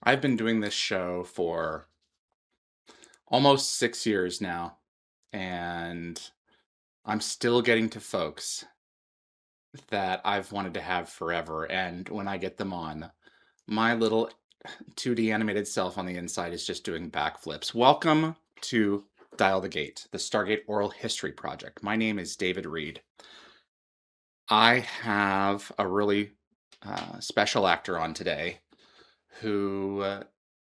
I've been doing this show for almost 6 years now, and I'm still getting to folks that I've wanted to have forever. And when I get them on, my little 2D animated self on the inside is just doing backflips. Welcome to Dial the Gate, the Stargate Oral History Project. My name is David Reed. I have a really special actor on today who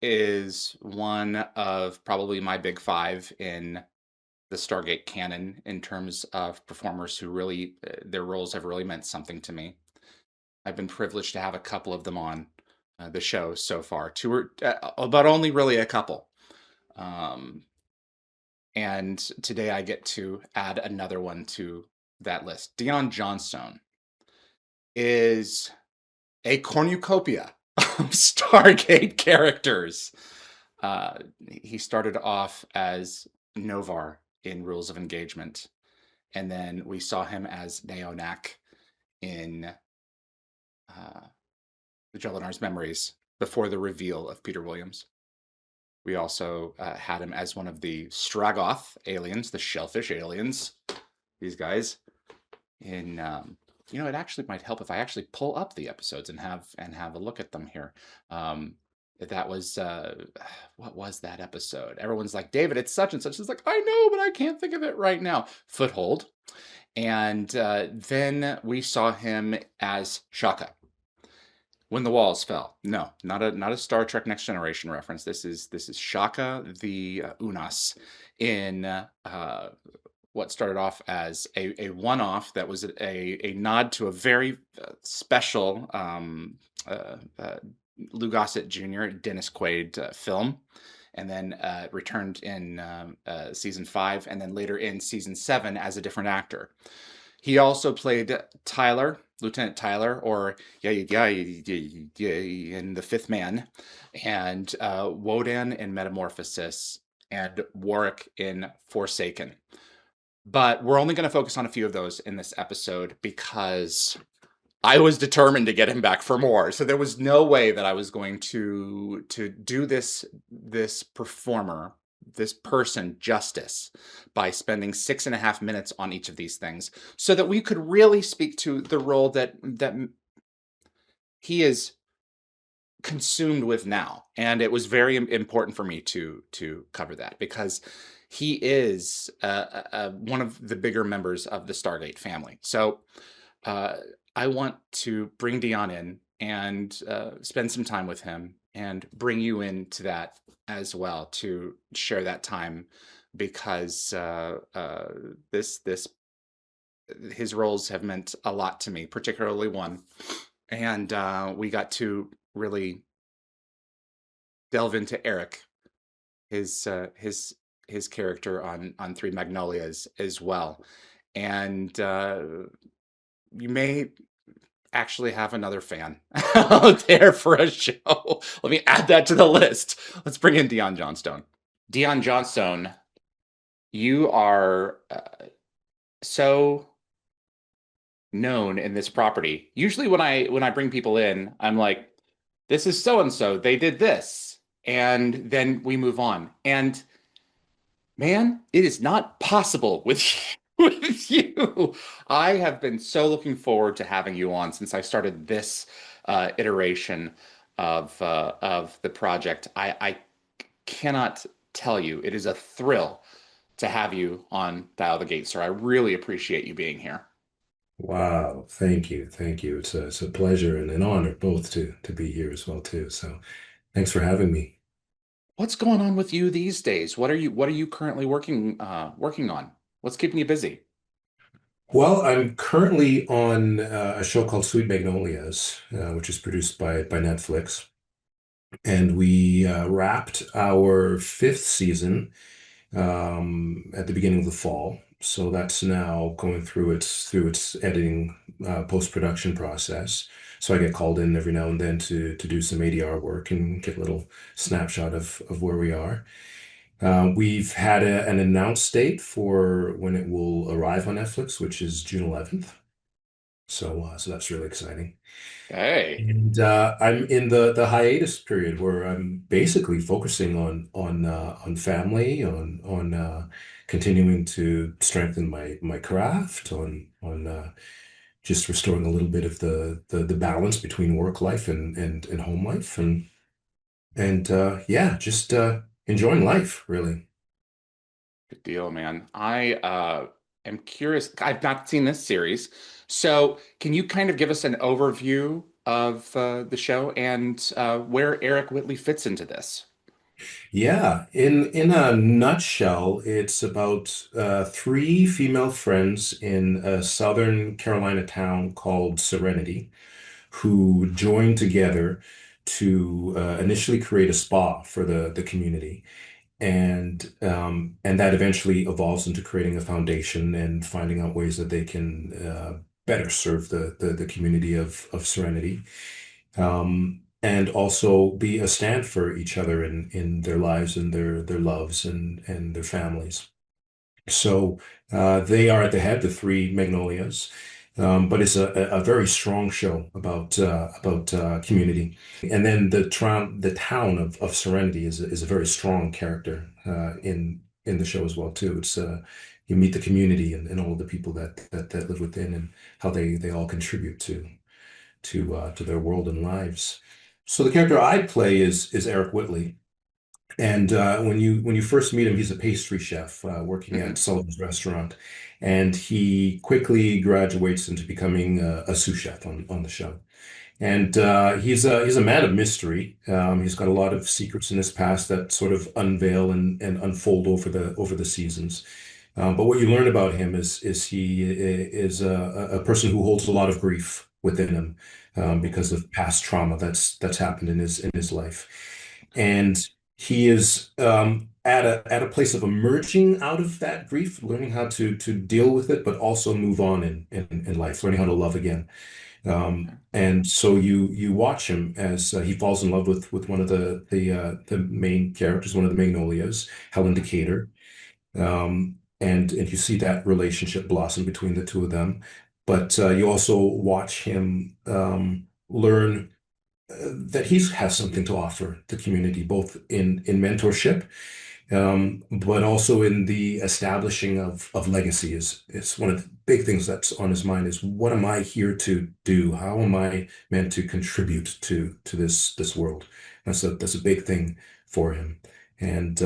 is one of probably my big five in the Stargate canon in terms of performers who really, their roles have really meant something to me. I've been privileged to have a couple of them on the show so far, but only really a couple. And today I get to add another one to that list. Dion Johnstone is a cornucopia of Stargate characters. He started off as Novar in Rules of Engagement, and then we saw him as Naonak in the Jolinar's Memories before the reveal of Peter Williams. We also had him as one of the Stragoth aliens, the Shellfish aliens. These guys in it actually might help if I actually pull up the episodes and have a look at them here. That was what was that episode? Everyone's like, David, it's such and such. It's like, I know, but I can't think of it right now. Foothold. And then we saw him as Chaka. When the Walls Fell. No, not a Star Trek Next Generation reference. This is Chaka the Unas in what started off as a one-off that was a nod to a very special Lou Gossett Jr., Dennis Quaid film, and then returned in season 5, and then later in season 7 as a different actor. He also played Tyler, Lieutenant Tyler, or in The Fifth Man, and Wodan in Metamorphosis, and Warrick in Forsaken. But we're only going to focus on a few of those in this episode because I was determined to get him back for more. So there was no way that I was going to do this performer, this person, justice by spending 6.5 minutes on each of these things, so that we could really speak to the role that he is consumed with now. And it was very important for me to cover that because he is one of the bigger members of the Stargate family. So I want to bring Dion in and spend some time with him and bring you into that as well to share that time, because his roles have meant a lot to me, particularly one. And we got to really delve into Erik, his character on Three Magnolias as well. And you may actually have another fan out there for a show. Let me add that to the list. Let's bring in Dion Johnstone. Dion Johnstone, you are so known in this property. Usually when I bring people in, I'm like, this is so and so, they did this, and then we move on. And man, it is not possible with with you. I have been so looking forward to having you on since I started this iteration of the project. I cannot tell you, it is a thrill to have you on Dial the Gate, sir. I really appreciate you being here. Wow, thank you. Thank you. It's a pleasure and an honor both to be here as well too. So thanks for having me. What's going on with you these days? What are you currently working on? What's keeping you busy? Well, I'm currently on a show called Sweet Magnolias, which is produced by Netflix. And we wrapped our fifth season at the beginning of the fall. So that's now going through its editing post-production process. So I get called in every now and then to do some ADR work and get a little snapshot of where we are. We've had an announced date for when it will arrive on Netflix, which is June 11th. So that's really exciting. Hey, And I'm in the hiatus period where I'm basically focusing on family, on continuing to strengthen my craft, on just restoring a little bit of the balance between work life and home life, and yeah, just enjoying life, really. good deal, man. I am curious. I've not seen this series, so can you kind of give us an overview of the show and where Erik Whitley fits into this? Yeah, in a nutshell, it's about three female friends in a Southern Carolina town called Serenity, who join together to initially create a spa for the community, and that eventually evolves into creating a foundation and finding out ways that they can better serve the community of Serenity, and also be a stand for each other in their lives and their loves and their families. So they are at the head, the three Magnolias. But it's a very strong show about community. And then the town of Serenity is a very strong character in the show as well too. It's you meet the community and all of the people that live within and how they all contribute to their world and lives. So the character I play is Erik Whitley. And when you first meet him, he's a pastry chef working at Hmm. Sullivan's restaurant, and he quickly graduates into becoming a sous chef on the show. And he's a man of mystery. He's got a lot of secrets in his past that sort of unveil and unfold over the seasons. But what you learn about him is he is a person who holds a lot of grief within him because of past trauma that's happened in his life, and he is at a place of emerging out of that grief, learning how to deal with it, but also move on in life, learning how to love again. And so you watch him as he falls in love with one of the main characters, one of the Magnolias, Helen Decatur. And you see that relationship blossom between the two of them. But you also watch him learn that he has something to offer the community, both in mentorship, but also in the establishing of legacy. Is one of the big things that's on his mind is what am I here to do? How am I meant to contribute to this world? That's a big thing for him, and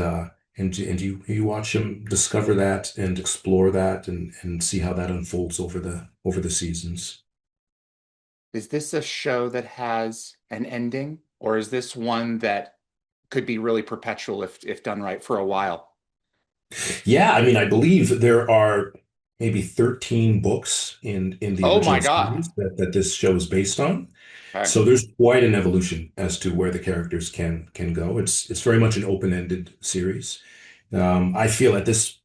and you watch him discover that and explore that and see how that unfolds over the seasons. Is this a show that has an ending, or is this one that could be really perpetual if done right for a while? Yeah, I mean, I believe there are maybe 13 books in the Oh my original God. series that this show is based on. Okay. So there's quite an evolution as to where the characters can go. It's very much an open-ended series. I feel at this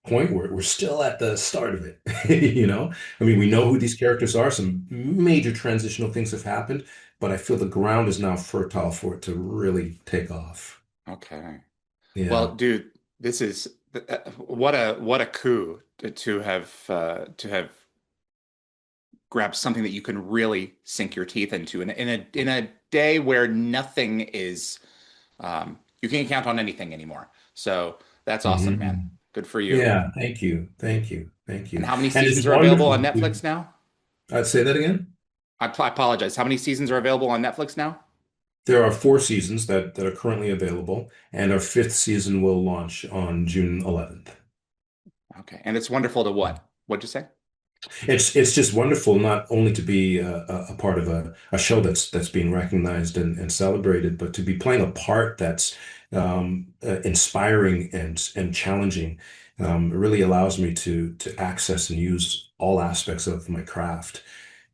point we're still at the start of it. You know, I mean, we know who these characters are. Some major transitional things have happened, but I feel the ground is now fertile for it to really take off. Okay. Yeah. Well, dude, this is what a coup to have grabbed something that you can really sink your teeth into in a day where nothing is you can't count on anything anymore. So that's awesome, man. Mhm. Good for you. Yeah, thank you. Thank you. Thank And you. how many And it's seasons are available wonderful on Netflix to, now? I'd say that again. I apologize. How many seasons are available on Netflix now? There are four seasons that are currently available, and our fifth season will launch on June 11th. Okay. And it's wonderful to what? What'd you say? It's just wonderful not only to be a part of a show that's being recognized and celebrated, but to be playing a part that's inspiring and challenging. It really allows me to access and use all aspects of my craft.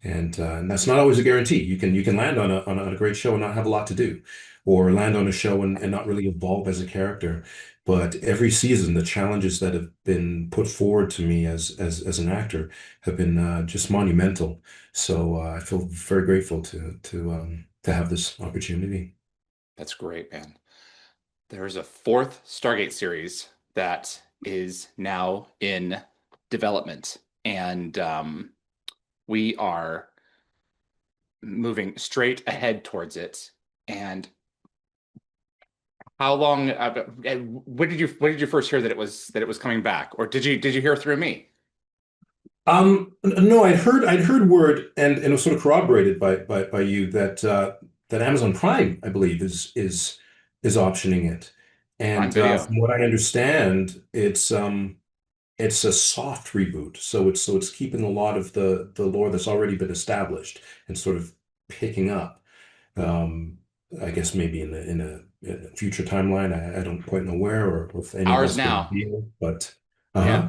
And that's not always a guarantee. You can land on a great show and not have a lot to do, or land on a show and not really evolve as a character. But every season, the challenges that have been put forward to me as an actor have been just monumental. So I feel very grateful to have this opportunity. That's great, man. There's a fourth Stargate series that is now in development. And we are moving straight ahead towards it. And how long? When did you first hear that it was coming back, or did you hear through me? No, I'd heard word, and it was sort of corroborated by you that that Amazon Prime, I believe, is optioning it. Prime And Video. from what I understand, it's a soft reboot, so it's keeping a lot of the lore that's already been established and sort of picking up. Um, I guess maybe in a future timeline. I don't quite know where or if any of Ours that's been now. revealed, but Yeah. uh-huh.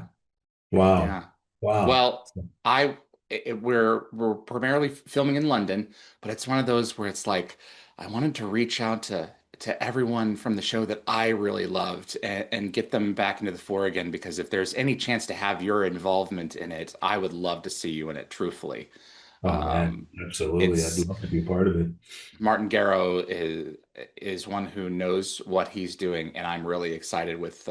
Wow. Yeah. Wow. Well, we're primarily filming in London, but it's one of those where it's like I wanted to reach out to everyone from the show that I really loved and get them back into the fore again because if there's any chance to have your involvement in it, I would love to see you in it, truthfully. Oh man, Um, absolutely. I'd it's love to be a part of it. Martin Garrow is one who knows what he's doing, and I'm really excited with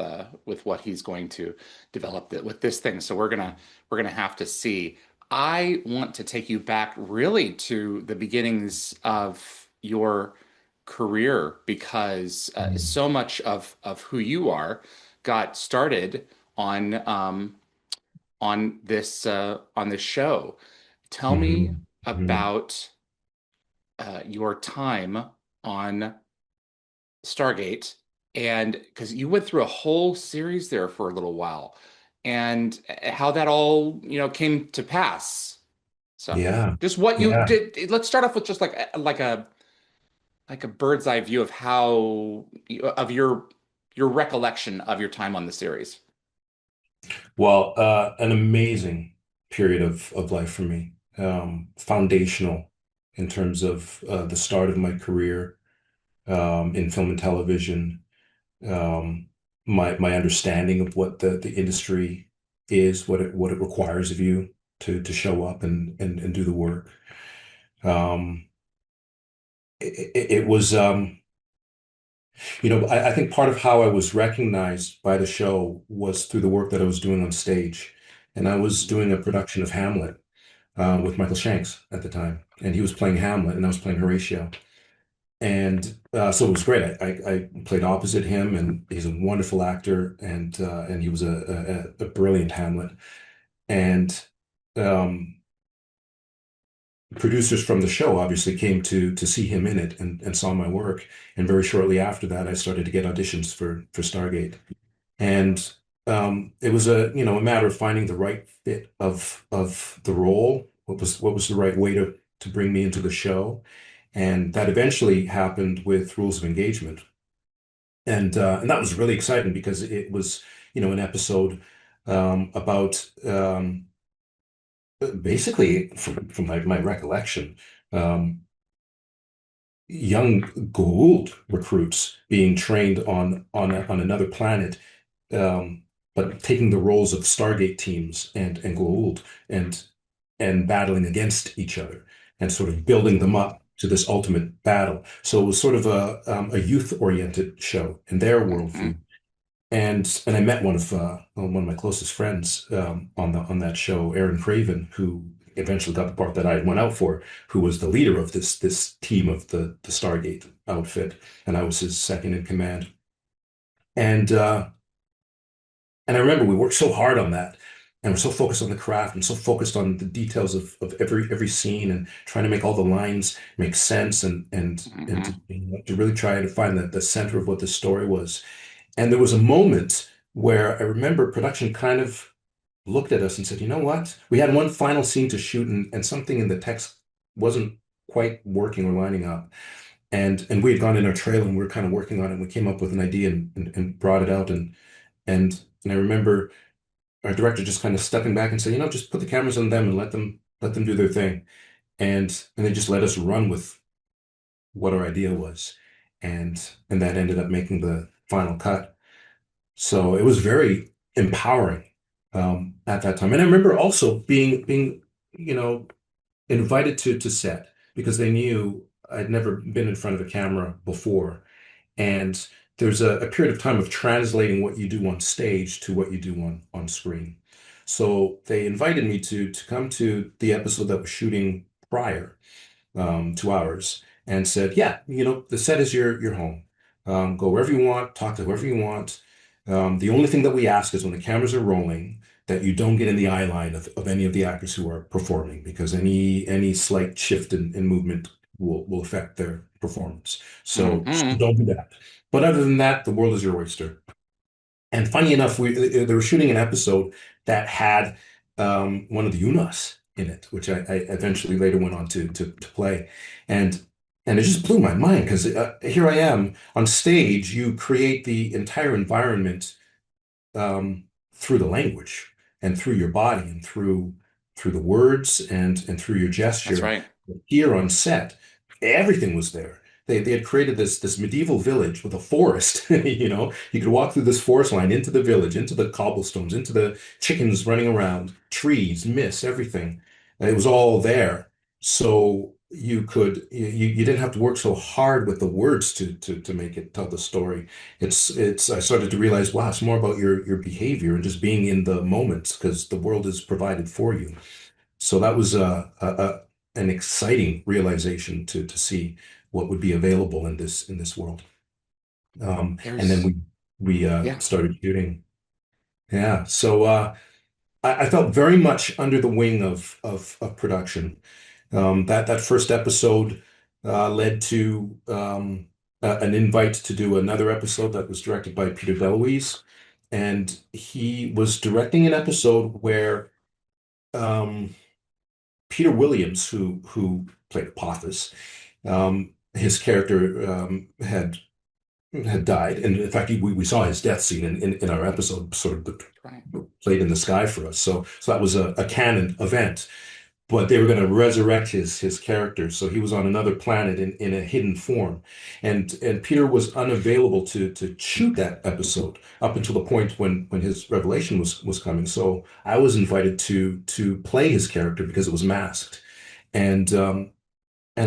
what he's going to develop with this thing. So we're gonna have to see. I want to take you back really to the beginnings of your career because Mm. so much of who you are got started on on this show. Tell me Hmm. Hmm. about your time on Stargate, and because you went through a whole series there for a little while, and how that all came to pass. So, Yeah. just what you Yeah. did. Let's start off with just like a bird's eye view of how of your recollection of your time on the series. Well, an amazing period of life for me. Foundational in terms of the start of my career in film and television. Um, my understanding of what the industry is, what it requires of you to show up and do the work. Um, it was I think part of how I was recognized by the show was through the work that I was doing on stage. And I was doing a production of Hamlet with Michael Shanks at the time. And he was playing Hamlet and I was playing Horatio. And so it was great. I played opposite him, and he's a wonderful actor, and he was a brilliant Hamlet. And um, producers from the show obviously came to see him in it and saw my work. And very shortly after that, I started to get auditions for Stargate. And it was a matter of finding the right fit of the role. What was the right way to bring me into the show, and that eventually happened with Rules of Engagement, and that was really exciting because it was an episode about basically from my recollection. Um, Young Goa'uld recruits being trained on another planet, um, but taking the roles of Stargate teams and Goa'uld and and battling against each other and sort of building them up to this ultimate battle. So it was sort of a youth-oriented show in their Hmm. worldview. And I met one of my closest friends on that show, Aaron Craven, who eventually got the part that I went out for, who was the leader of this team of the Stargate outfit, and I was his second in command. And and I remember we worked so hard on that, and we're so focused on the craft and so focused on the details of every scene and trying to make all the lines make sense and Hmm. to really try to find the center of what the story was. And there was a moment where I remember production kind of looked at us and said, "You know what? We had one final scene to shoot, and something in the text wasn't quite working or lining up." And we had gone in our trailer and we were kind of working on it. And we came up with an idea and brought it out. And I remember our director just kind of stepping back and saying, just put the cameras on them and let them do their thing. And they just let us run with what our idea was. And that ended up making the final cut. So it was very empowering at that time. And I remember also being you know, invited to set because they knew I'd never been in front of a camera before. And there's a period of time of translating what you do on stage to what you do on screen. So they invited me to come to the episode that was shooting prior to ours, and said, "Yeah, the set is your home. Go wherever you want, talk to whoever you want. The only thing that we ask is when the cameras are rolling, that you don't get in the eye line of any of the actors who are performing, because any slight shift in movement will affect their performance. So Hmm. don't do that. But other than that, the world is your oyster." And funny enough, they were shooting an episode that had one of the Unas in it, which I eventually later went on to play, and it just blew my mind because here I am on stage. You create the entire environment through the language and through your body and through the words and through your That's gesture. right. Here on set, everything was there. They had created this medieval village with a forest. You could walk through this forest line into the village, into the cobblestones, into the chickens running around, trees, mist, everything. It was all there. So you didn't have to work so hard with the words to make it tell the story. It's I started to realize, wow, it's more about your behavior and just being in the moments because the world is provided for you. So that was an exciting realization to see what would be available in this world. And then There's we yeah. started shooting. Yeah. So I felt very much under the wing of production. That first episode led to an invite to do another episode that was directed by Peter DeLuise, and he was directing an episode where um, Peter Williams, who played Apophis, his character had died, and in fact, we saw his death scene in our episode, sort of Right. played in the sky for us. So that was a canon event. But they were going to resurrect his character, so he was on another planet in a hidden form, and Peter was unavailable to shoot that episode up until the point when his revelation was coming. So I was invited to play his character because it was masked, and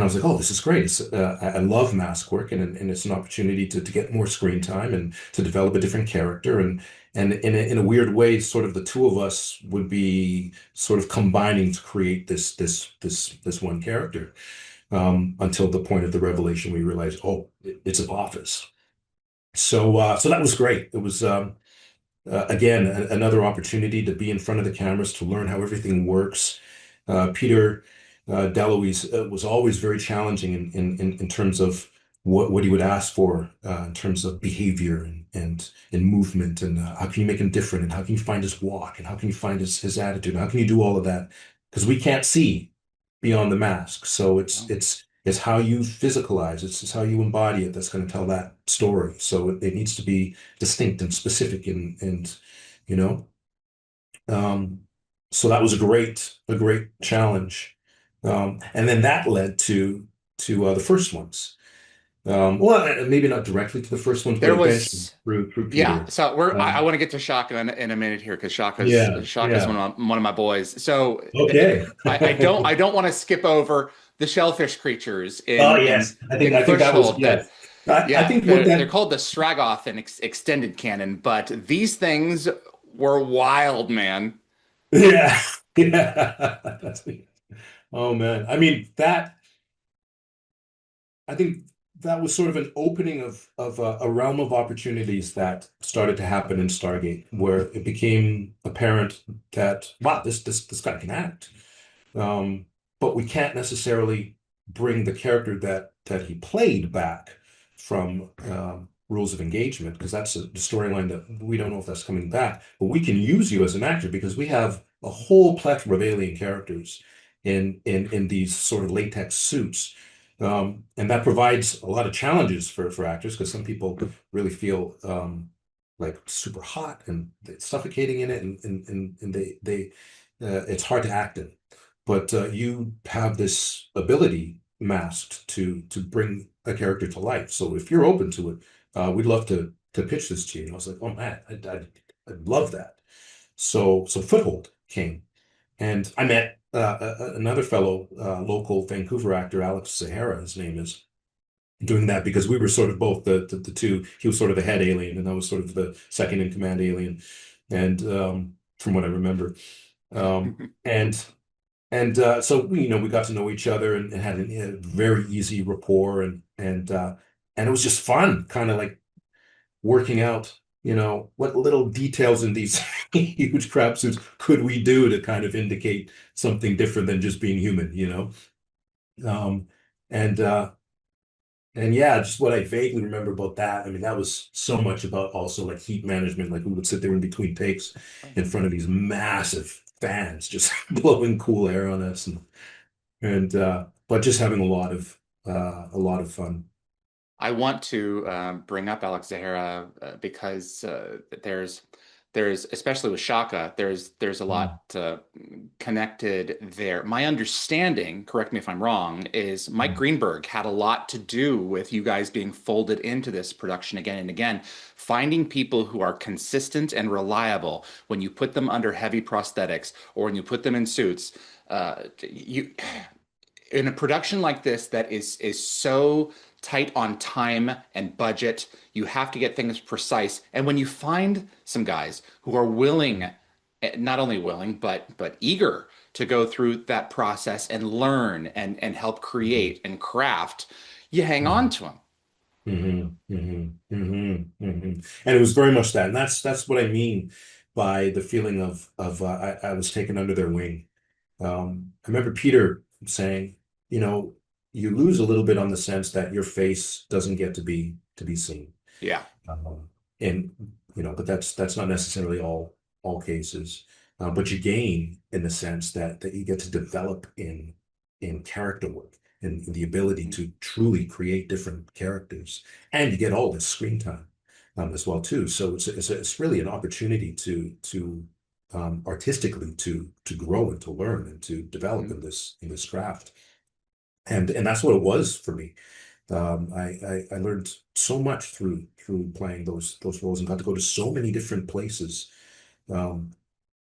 I was like, oh, this is great. I love mask work, and it's an opportunity to get more screen time and to develop a different character. And in a weird way, sort of the two of us would be sort of combining to create this one character. Until the point of the revelation, we realized, oh, it's a office. So that was great. It was again another opportunity to be in front of the cameras to learn how everything works. Peter DeLuise was always very challenging in terms of what he would ask for in terms of behavior and movement, and how can you make him different, and how can you find his walk, and how can you find his attitude, and how can you do all of that, because we can't see beyond the mask. So it's how you physicalize, it's how you embody it that's going to tell that story. So it needs to be distinct and specific, and you know um so that was a great challenge. And then that led to the first ones. Well, maybe not directly to the first ones, but There eventually was through yeah. Peter. So I um want to get to Shaka in a minute here because yeah, Shaka's yeah. one of my boys. So Okay. I don't want to skip over the shellfish creatures Oh yes, I think in I think that was, Foothold. yes. I Yeah, think what they're that called the Stragoth in extended canon, but these things were wild, man. yeah. Yeah. Oh man. I mean, that I think that was sort of an opening of a realm of opportunities that started to happen in Stargate, where it became apparent that, wow, this guy can act. Um, but we can't necessarily bring the character that he played back from Rules of Engagement, because that's the storyline that we don't know if that's coming back. But we can use you as an actor because we have a whole plethora of alien characters in these sort of latex suits. And that provides a lot of challenges for actors, because some people really feel like super hot and suffocating in it, and they it's hard to act in. But you have this ability masked to bring a character to life. So if you're open to it, we'd love to pitch this to you. And I was like, oh man, I'd love that. So Foothold came, and I met another fellow local Vancouver actor, Alex Sahara, his name is, doing that because we were sort of both the two. He was sort of the head alien, and I was sort of the second in command alien. And from what I remember. Um, and so we got to know each other and had a very easy rapport and it was just fun, kind of like working out, what little details in these huge crab suits could we do to kind of indicate something different than just being human. Um, and yeah, just what I vaguely remember about that. I mean, that was so much about also like heat management. Like we would sit there in between takes in front of these massive fans just blowing cool air on us and but just having a lot of fun. I want to bring up Alex Zahara because there's especially with Shaka there's a Mm, lot connected there. My understanding, correct me if I'm wrong, is Mike mm, Greenburg had a lot to do with you guys being folded into this production again and again, finding people who are consistent and reliable when you put them under heavy prosthetics or when you put them in suits. You in a production like this that is so tight on time and budget, you have to get things precise. And when you find some guys who are willing, not only willing but eager to go through that process and learn and help mm, create and craft, you hang on mm, to them. And it was very much that, and that's what I mean by the feeling of I was taken under their wing. I remember Peter saying, you know, you lose a little bit on the sense that your face doesn't get to be seen. Yeah. Um, and but that's not necessarily all cases. But you gain in the sense that you get to develop in character work and the ability Mhm. to truly create different characters, and you get all this screen time as well too. So it's really an opportunity to artistically to grow and to learn and to develop Mhm. in this craft. And that's what it was for me. I learned so much through playing those roles and got to go to so many different places. Um,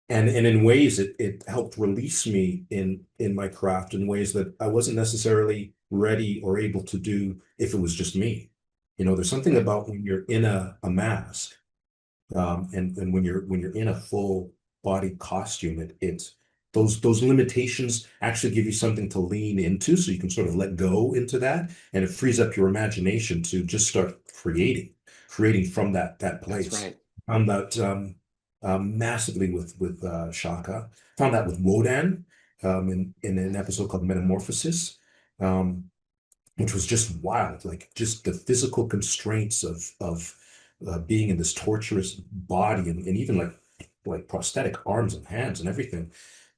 and in ways it helped release me in my craft in ways that I wasn't necessarily ready or able to do if it was just me. There's something Right. about when you're in a mask and when you're in a full body costume, it's those limitations actually give you something to lean into, so you can sort of let go into that, and it frees up your imagination to just start creating from that That's place. right. Found that massively with Shaka. Found that with Wodan in an episode called Metamorphosis. Um, which was just wild, like just the physical constraints of being in this torturous body and even like prosthetic arms and hands and everything.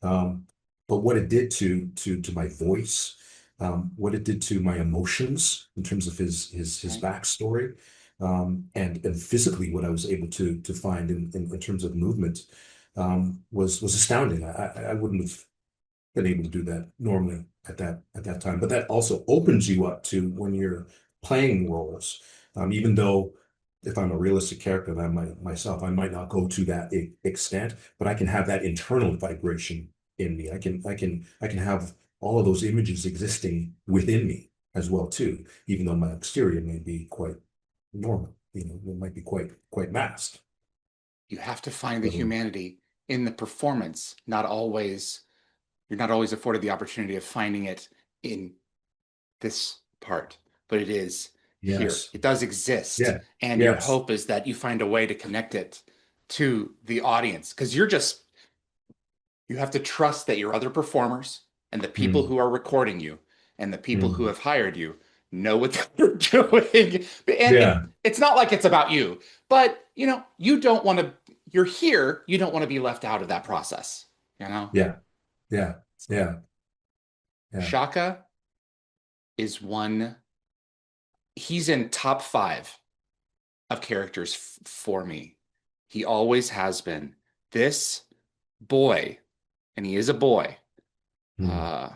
Um, but what it did to my voice, what it did to my emotions in terms of his Right. backstory, and physically what I was able to find in terms of movement was astounding. I wouldn't have been able to do that normally at that time. But that also opens you up to when you're playing roles, even though if I'm a realistic character, myself, I might not go to that extent, but I can have that internal vibration in me. I can have all of those images existing within me as well too, even though my exterior may be quite normal. It might be quite masked. You have to find the So, humanity in the performance, not always you're not always afforded the opportunity of finding it in this part, but it is here. yes, It does exist. yeah, And your yes, hope is that you find a way to connect it to the audience because you have to trust that your other performers and the people mm, who are recording you and the people who mm, have hired you know what they're doing. And yeah, it's not like it's about you, but you don't want to, you're here, you don't want to be left out of that process, you know? yeah, yeah, yeah. Yeah. Shaka is one, he's in top five of characters for me. He always has been. This boy, and he is a boy, Mm, uh,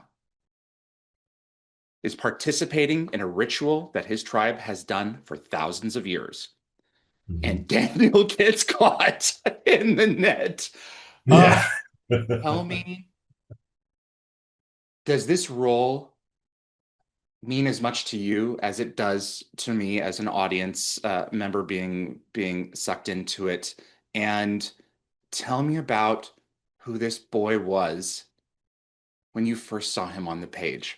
is participating in a ritual that his tribe has done for thousands of years. mhm. And Daniel gets caught in the net. Yeah. Uh, Tell me, does this role mean as much to you as it does to me as an audience member being sucked into it? And tell me about who this boy was when you first saw him on the page?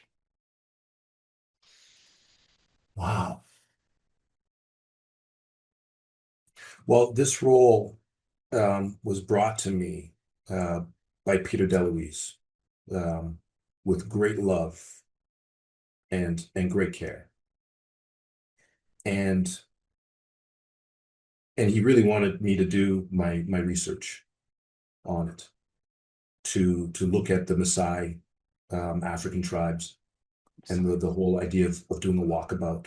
Wow. Well, this role was brought to me uh, by Peter DeLuise um, with great love and great care, and he really wanted me to do my research on it, to look at the Maasai African tribes and the whole idea of doing a walkabout.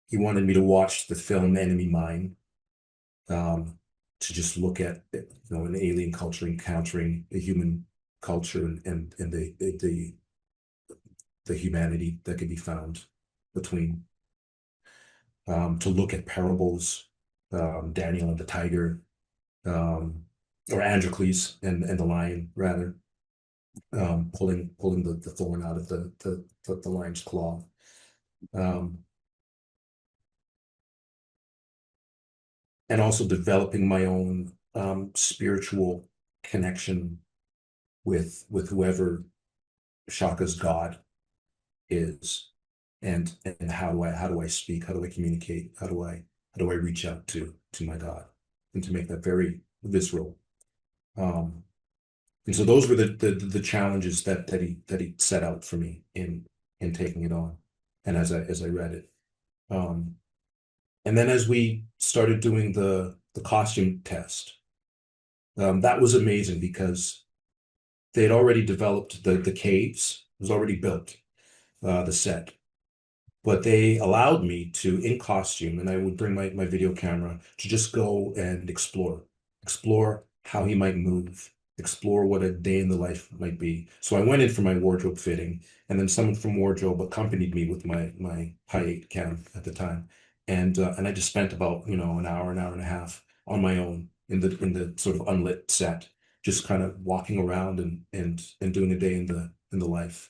He wanted me to watch the film Enemy Mine, to just look at an alien culture encountering a human culture, and the humanity that can be found between, to look at parables, Daniel and the tiger, or Androcles and the lion, rather, pulling the thorn out of the lion's claw. Um, and also developing my own spiritual connection with whoever Chaka's God is, and how do I speak? How do I communicate? How do I reach out to my God, and to make that very visceral. And so those were the challenges that he set out for me in taking it on, and as I read it. And then as we started doing the costume test, that was amazing because they had already developed the caves. It was already built, the set. But they allowed me to, in costume, and I would bring my video camera, to just go and explore how he might move, explore what a day in the life might be. So I went in for my wardrobe fitting, and then someone from wardrobe accompanied me with my high 8 cam at the time. And I just spent about, an hour and a half on my own in the sort of unlit set, just kind of walking around and doing a day in the life.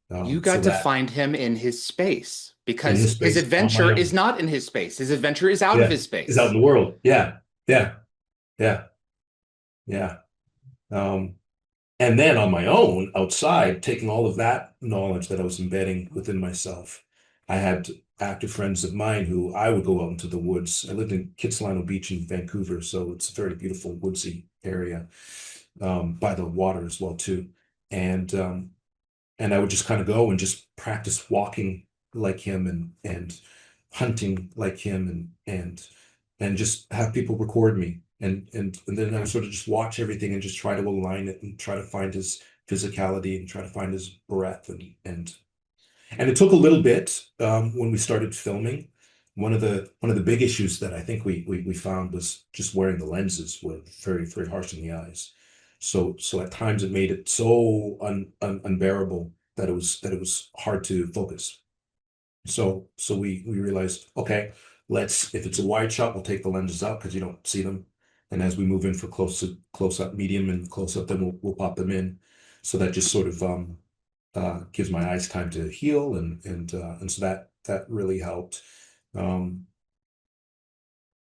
You So got to that, find him in his space in because his his space on adventure my is own. not in his space. His adventure is out of Yeah. his Is out in space. the world. Yeah. Yeah. Yeah. Yeah. Um, and then on my own, outside, taking all of that knowledge that I was embedding within myself, I had active friends of mine who I would go out into the woods. I lived in Kitsilano Beach in Vancouver, so it's a very beautiful woodsy area, by the water as well too. And and I would just kind of go and just practice walking like him, and hunting like him, and just have people record me, and then I would sort of just watch everything and just try to align it and try to find his physicality and try to find his breath, and it took a little bit, when we started filming. One of the big issues that I think we found was just wearing the lenses were very, very harsh on the eyes. So at times it made it so unbearable that it was hard to focus. So we realized, okay, if it's a wide shot, we'll take the lenses out because you don't see them. And as we move in for close up, medium, and close up, then we'll pop them in. So that just sort of gives my eyes time to heal, and so that really helped. Um,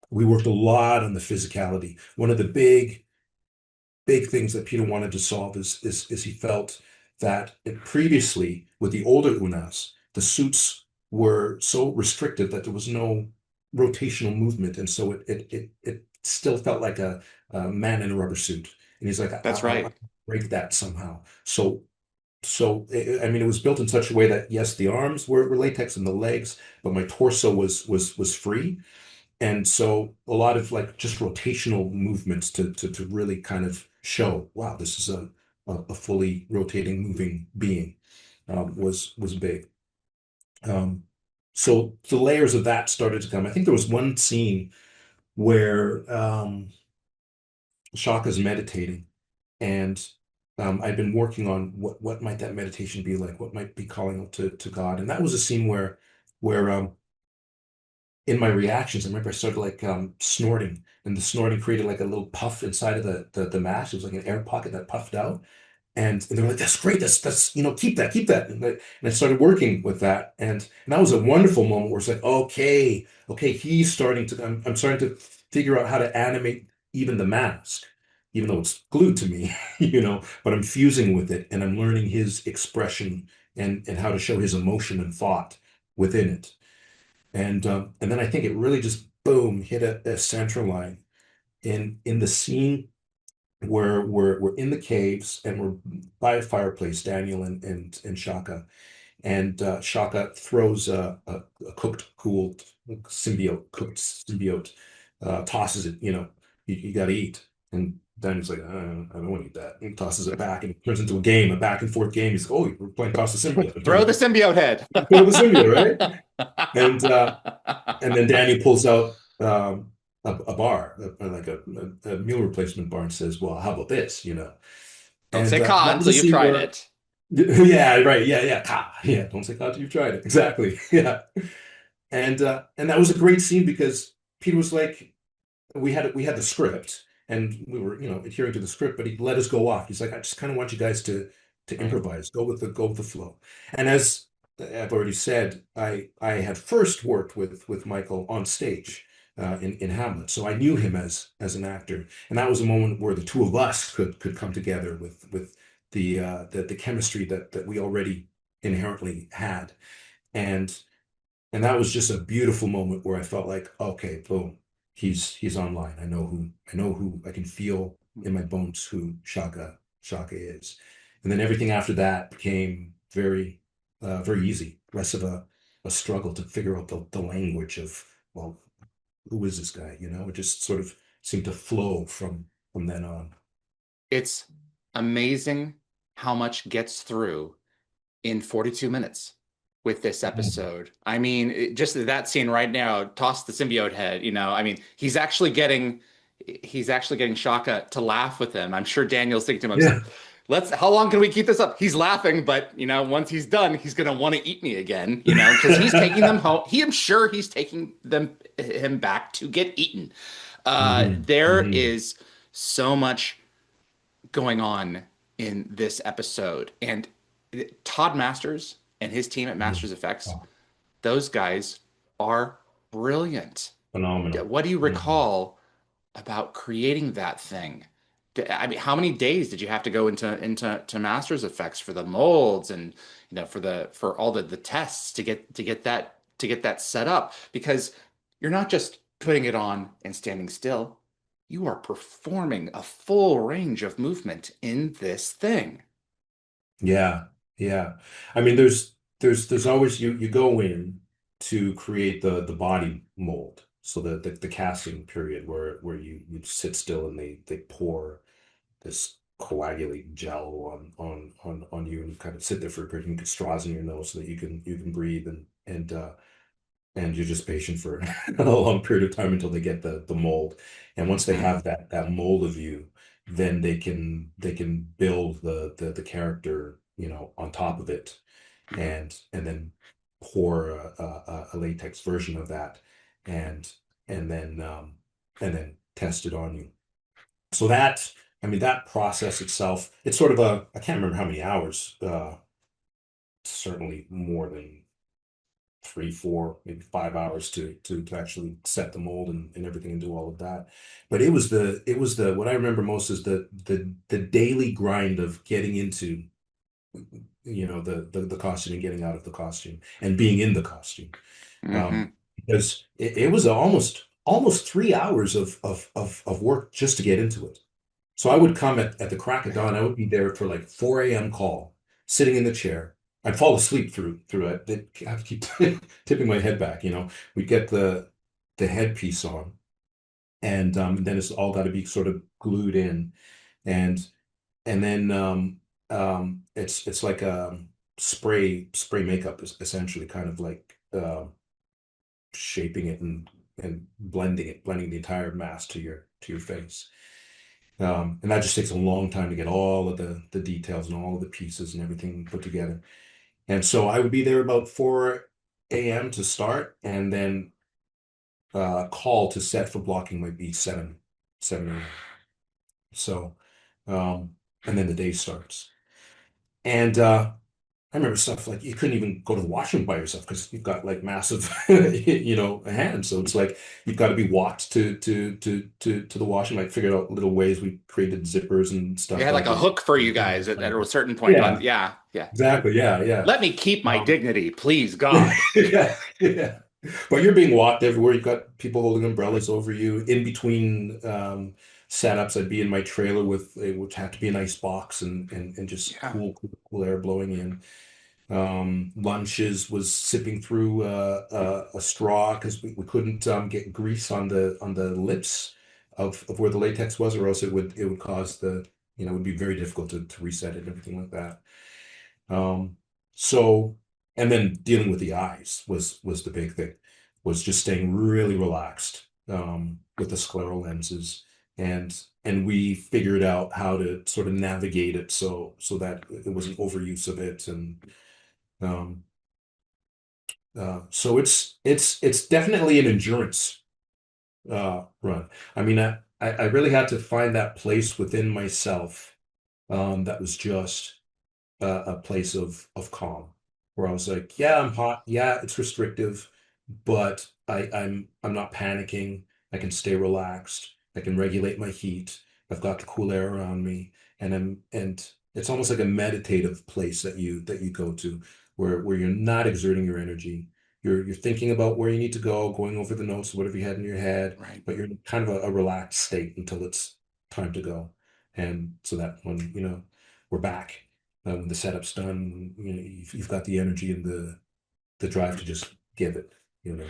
we worked a lot on the physicality. One of the big things that Peter wanted to solve is he felt that previously, with the older Unas, the suits were so restricted that there was no rotational movement, and so it still felt like a man in a rubber suit. And he's like, That's I right. break that somehow. I mean, it was built in such a way that, yes, the arms were latex and the legs, but my torso was free. And so a lot of like just rotational movements to really kind of show, wow, this is a fully rotating, moving being, was big. Um, so the layers of that started to come. I think there was one scene where Shaka's meditating, and I'd been working on what might that meditation be like, what might be calling out to God. And that was a scene where in my reactions, I remember I started like snorting, and the snorting created like a little puff inside of the mask. It was like an air pocket that puffed out. And they were like, that's great. That's keep that. And I started working with that. And that was a wonderful moment where it's like, okay, he's starting to, I'm starting to figure out how to animate even the mask. even though it's glued to me, but I'm fusing with it and I'm learning his expression and how to show his emotion and thought within it. And then I think it really just boom hit a center line in the scene where we're in the caves and we're by a fireplace, Daniel and Shaka. And Shaka throws a cooked symbiote, tosses it, you got to eat. And Daniel's like, I don't want to eat that. And tosses it back, and it turns into a game, a back and forth game. He's like, oh, we're playing toss the symbiote. And Throw Daniel's the like, symbiote head. throw the symbiote, right? And then Daniel pulls out a bar, like a meal replacement bar, and says, well, how about this, Don't And say "ca" that was a until you've scene tried where it. yeah, right. Yeah, yeah. Yeah, don't say God till you've tried it. Exactly. Yeah. And that was a great scene because Peter was like, we had the script and we were, adhering to the script, but he let us go off. He's like, I just kind of want you guys to Right. improvise, go with the flow. And as I've already said, I had first worked with Michael on stage in Hamlet, so I knew him as an actor, and that was a moment where the two of us could come together with the chemistry that we already inherently had, and and that was just a beautiful moment where I felt like, okay, boom, he's online. I know who I can feel in my bones who Shaka is. And then everything after that became very easy, less of a struggle to figure out the language of, well, who is this guy? It just sort of seemed to flow from then on. It's amazing how much gets through in 42 minutes with this Mhm. episode. I mean, just that scene right now, toss the symbiote head, I mean, he's actually getting Shaka to laugh with him. I'm sure Daniel's thinking to himself, Yeah. how long can we keep this up? He's laughing, but once he's done, he's gonna want to eat me again, because he's taking them home. I'm sure he's taking him back to get eaten. There Hmm. is so much going on in this episode. And Todd Masters and his team at Hmm. Masters Effects, Oh, those guys are brilliant. phenomenal. What do you Phenomenal. recall about creating that thing? I mean, how many days did you have to go into Masters Effects for the molds and for all the tests to get that set up? Because you're not just putting it on and standing still. You are performing a full range of movement in this thing. Yeah, yeah. I mean, there's always you go in to create the body mold. So the casting period where you sit still and they pour this coagulate gel on you and you kind of sit there for a period. You can get straws in your nose so that you can breathe and you're just patient for a long period of time until they get the mold. And once they Hmm. have that mold of you, then they can build the character, on top of it, and then pour a latex version of that, and and then and then test it on you. So that, I mean, that process itself, it's sort of I can't remember how many hours, certainly more than 3, 4, maybe 5 hours to actually set the mold and everything and do all of that. But it was the what I remember most is the daily grind of getting into the costume and getting out of the costume and being in the costume. Um, Hmm. because it was almost 3 hours of work just to get into it. So I would come at the crack of dawn. I would be there for like 4 a.m. call, sitting in the chair. I'd fall asleep through it. I have to keep tipping my head back. We'd get the headpiece on, and then it's all got to be sort of glued in, and then it's like spray makeup is essentially kind of like shaping it and blending the entire mask to your face. And that just takes a long time to get all of the details and all of the pieces and everything put together. And so I would be there about 4 a.m. to start, and then call to set for blocking might be 7 a.m. So, and then the day starts. And I remember stuff like you couldn't even go to the washroom by yourself because you've got like massive, hands. So it's like you've got to be walked to the washroom. I figured out little ways we created zippers and They stuff had like like a it. hook for you guys at a certain point on. Yeah, Yeah, yeah. exactly. Yeah, yeah. Let me keep my Um, dignity, please, God. yeah, yeah. But you're being walked everywhere. You've got people holding umbrellas over you. In between setups, I'd be in my trailer with which had to be an ice box and just Yeah, cool air blowing in. Lunches was sipping through a straw because we couldn't get grease on the lips of where the latex was, or else it would cause it would be very difficult to reset it and everything like that. Um, so, and then dealing with the eyes was the big thing, was just staying really relaxed with the scleral lenses, and we figured out how to sort of navigate it so that it wasn't overuse of it, and um, so it's definitely an endurance run. I mean, I really had to find that place within myself that was just a place of calm where I was like, yeah, I'm hot. Yeah, it's restrictive, but I'm not panicking. I can stay relaxed. I can regulate my heat. I've got the cool air around me, and it's almost like a meditative place that you go to where you're not exerting your energy. You're thinking about where you need to go, going over the notes, whatever you had in your head, right. but you're in kind of a relaxed state until it's time to go. And so that when, we're back, when the setup's done, you've got the energy and the drive to just give it, you know.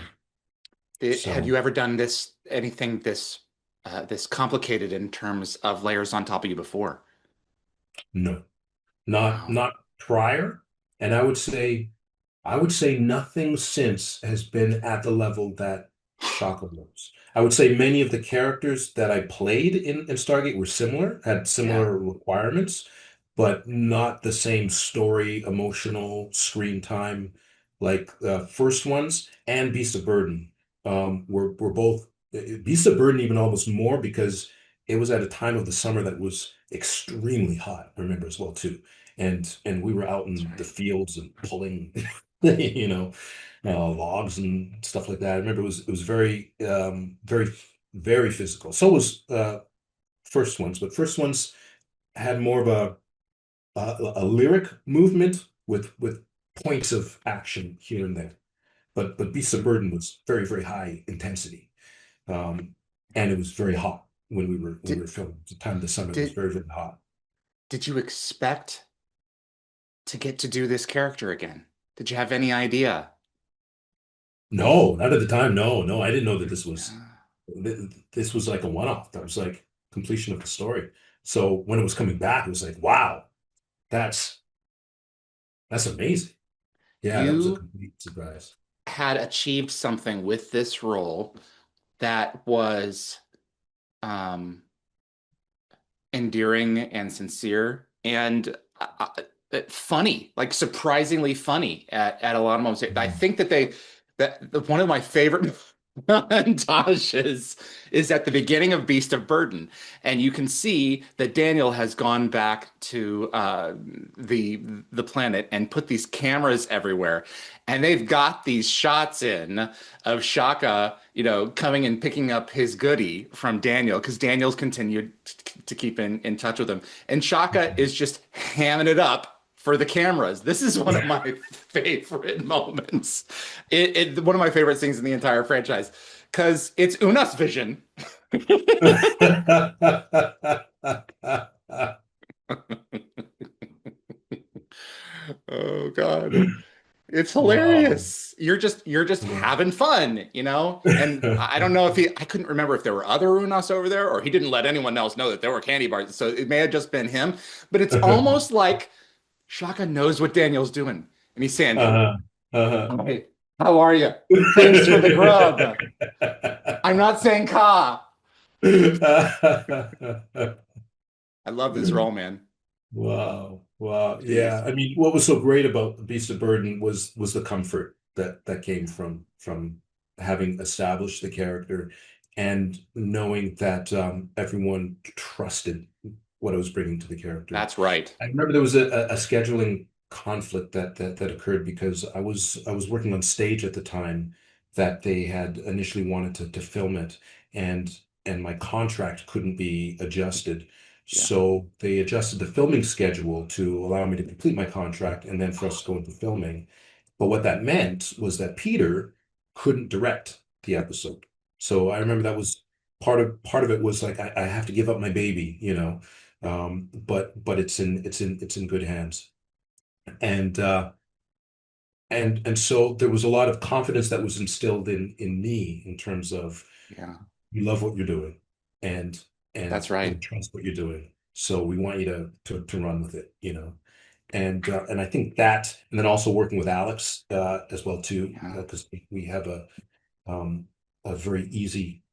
Have So you ever done anything this complicated in terms of layers on top of you before? no, not Wow. not prior. And I would say nothing since has been at the level that Shaka was. I would say many of the characters that I played in Stargate were similar, had Yeah, similar requirements, but not the same story, emotional screen time like first ones and Beast of Burden. Were both Beast of Burden even almost more because it was at a time of the summer that was extremely hot. I remember as well too, and we were out that's in the right. fields and pulling logs and stuff like that. I remember it was very very very physical. So was first ones, but first ones had more of a lyric movement with points of action here and there. But Beasts of Burden was very very high intensity, um, and it was very hot when we were Did filming. At the time of the summer, it was did very very hot. did you expect to get to do this character again? Did you have any idea? No, not at the time. No, no, I didn't know that Yeah. this was like a one-off. That was like completion of the story. So when it was coming back, it was like, wow, that's that's amazing. Yeah, that was a You complete surprise. had achieved something with this role that was um, endearing and sincere and funny, like surprisingly funny at a lot of moments. I Mm. think that one of my favorite montages is at the beginning of Beast of Burden, and you can see that Daniel has gone back to the planet and put these cameras everywhere, and they've got these shots in of Shaka, coming and picking up his goodie from Daniel because Daniel's continued to keep in touch with him, and Shaka is just hamming it up for the cameras. This is one of my favorite moments. One of my favorite things in the entire franchise because it's Una's vision. Oh God. It's Wow. hilarious. You're just Yeah. having fun, And I don't know if I couldn't remember if there were other Unas over there or he didn't let anyone else know that there were candy bars. So it may have just been him, but it's almost like Shaka knows what Daniel's doing. And he's saying, Uh-huh. Uh-huh. "Hey, how are you? Thanks for the grub. I'm not saying ka." I love this role, man. Wow. Wow. Jeez. Yeah. I mean, what was so great about the Beast of Burden was the comfort that came from having established the character and knowing that everyone trusted what I was bringing to the character. That's right. I remember there was a scheduling conflict that occurred because I was working on stage at the time that they had initially wanted to film it, and my contract couldn't be adjusted. Yeah. So they adjusted the filming schedule to allow me to complete my contract and then for us to go into filming. But what that meant was that Peter couldn't direct the episode. So I remember that was part of it was like I have to give up my baby, you know. But it's in good hands. And so there was a lot of confidence that was instilled in me in terms of Yeah. you love what you're doing and That's right. trust what you're doing. So we want you to run with it, you know. And I think that, and then also working with Alex as well too, Yeah. because we have a very easy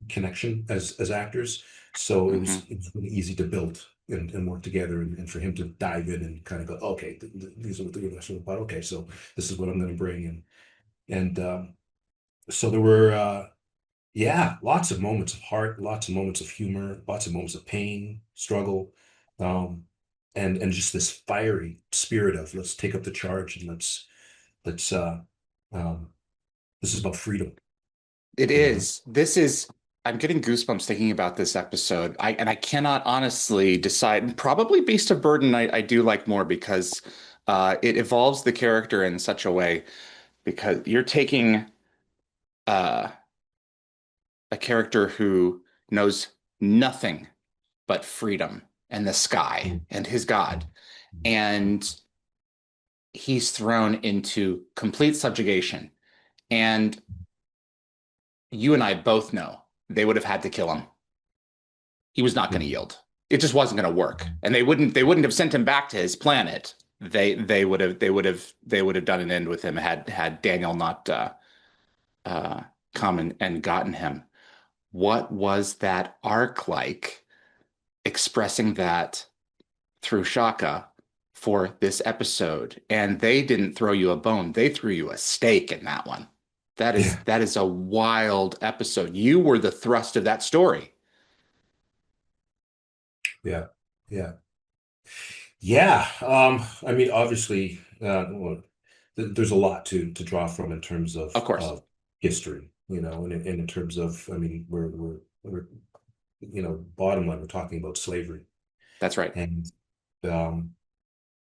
connection as actors. So Hmm. it was really easy to build and work together, and for him to dive in and kind of go, okay, these are what the relationship about. Okay, so this is what I'm going to bring in, and so there were yeah, lots of moments of heart, lots of moments of humor, lots of moments of pain, struggle, um, and just this fiery spirit of let's take up the charge and let's um, this is about freedom, It you know. is. I'm getting goosebumps thinking about this episode. I cannot honestly decide. Probably Beast of Burden, I do like more because it evolves the character in such a way because you're taking uh, a character who knows nothing but freedom and the sky Mm, and his God, mm, and he's thrown into complete subjugation. And you and I both know they would have had to kill him. He was not going to mm, yield. It just wasn't going to work. mm, And they wouldn't have sent him back to his planet. They would have done an end with him had Daniel not uh, come and gotten him. What was that arc like expressing that through Shaka for this episode? And they didn't throw you a bone. They threw you a stake in that one. That is yeah, that is a wild episode. You were the thrust of that story. yeah, yeah. Yeah, I mean, obviously, well, there's a lot to draw from in terms Of course. of history, you know, and in terms of, I mean, we're you know, bottom line, we're talking about slavery, That's right. and um,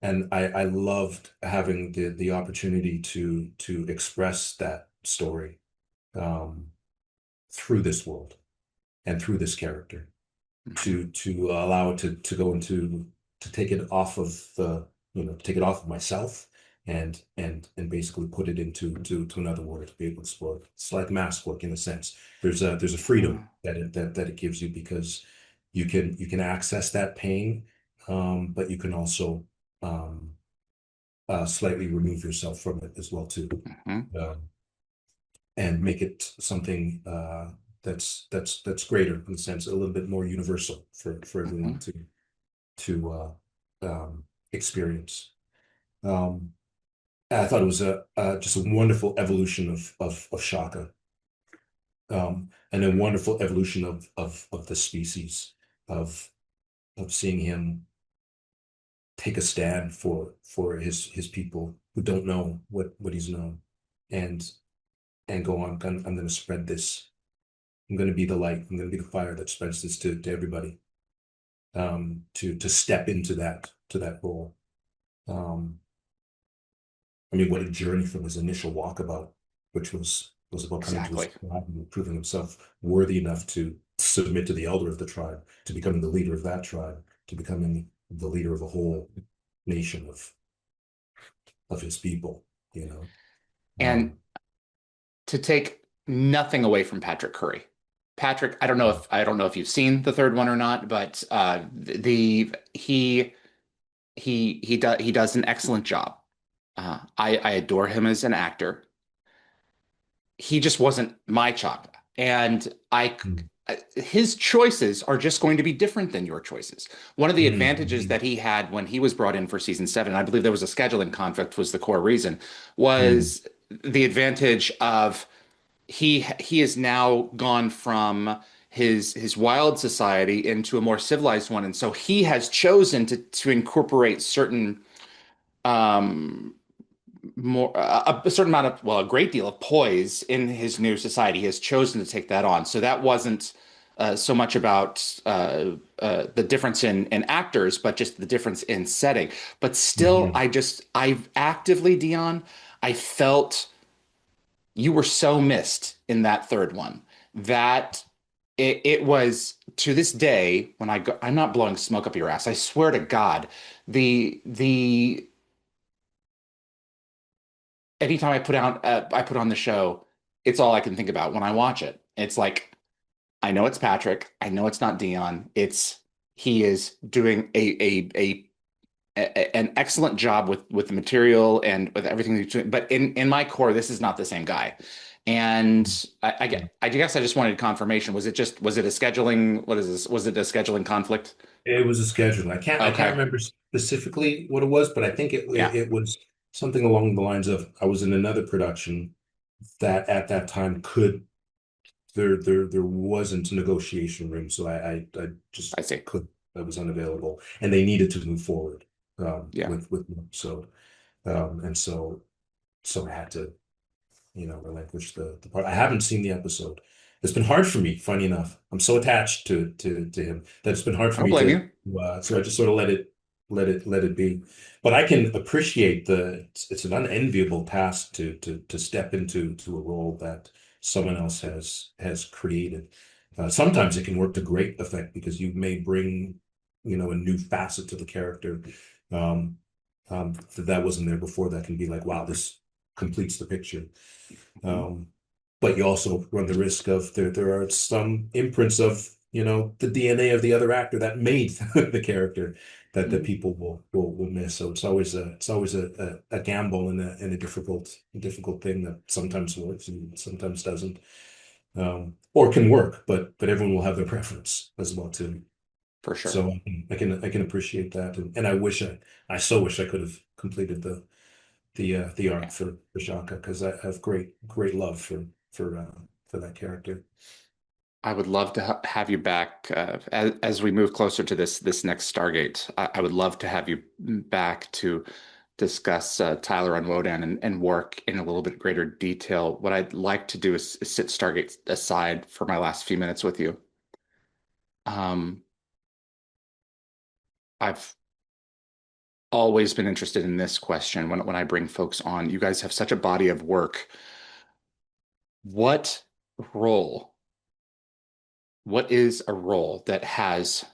I loved having the opportunity to express that story um, through this world and through this character. Mhm. To allow it to go into to take it off of the you know take it off of myself and basically put it into to another world to be able to explore. It's like mask work in a sense. There's a freedom Mm, that it gives you because you can access that pain, but you can also um, slightly remove yourself from it as well too. mhm, Um, and make it something that's greater in a sense, a little bit more universal for everyone mhm. to experience. Um, I thought it was a just a wonderful evolution of Shaka, and a wonderful evolution of the species of seeing him take a stand for his people who don't know what he's known, and go on. I'm going to spread this. I'm going to be the light. I'm going to be the fire that spreads this to everybody. To step into that role. Um, I mean, what a journey from his initial walkabout, which was about coming to his Exactly. tribe and proving himself worthy enough to submit to the elder of the tribe, to becoming the leader of that tribe, to becoming the leader of a whole nation of his people, you know. And Um, to take nothing away from Patrick Curry. Patrick, I don't know if you've seen the third one or not, but the he does an excellent job. I adore him as an actor. He just wasn't my Chaka, and mm, his choices are just going to be different than your choices. One of the advantages mm, that he had when he was brought in for season seven, I believe there was a scheduling conflict, was the core reason, mm, was the advantage of he has now gone from his wild society into a more civilized one, and so he has chosen to incorporate certain um more a certain amount of, well, a great deal of poise in his new society. He has chosen to take that on. So that wasn't so much about the difference in actors, but just the difference in setting. But still, Mhm. I actively, Dion, I felt you were so missed in that third one that it was, to this day, when I'm not blowing smoke up your ass. I swear to God, the anytime I put on the show, it's all I can think about when I watch it. It's like, I know it's Patrick. I know it's not Dion. He is doing an excellent job with the material and with everything he's doing. But in my core, this is not the same guy. And I guess I just wanted confirmation. Was it a scheduling? What is this? Was it a scheduling conflict? It was a schedule. I can't Okay. remember specifically what it was, but I think Yeah. it was something along the lines of I was in another production that at that time could there wasn't negotiation room, so I just I see. could I was unavailable, and they needed to move forward Yeah. with me. So and so I had to relinquish the part. I haven't seen the episode. It's been hard for me, funny enough. I'm so attached to him that it's been hard I for don't me blame to you. so I just sort of let it be. But I can appreciate it's an unenviable task to step into to a role that someone else has created. Sometimes it can work to great effect because you may bring, a new facet to the character that wasn't there before. That can be like, wow, this completes the picture. Mhm. Um, but you also run the risk of there are some imprints of, the DNA of the other actor that made the character that Mhm. people will miss. So it's always a gamble and a difficult thing that sometimes works and sometimes doesn't. Or can work, but everyone will have their preference as well too. For sure. So I can appreciate that. And I so wish I could have completed the Yeah. arc for Shaka because I have great love for that character. I would love to have you back as we move closer to this next Stargate. I would love to have you back to discuss Tyler and Wodan and work in a little bit greater detail. What I'd like to do is sit Stargate aside for my last few minutes with you. Um, I've always been interested in this question when I bring folks on. You guys have such a body of work. What role, what is a role that has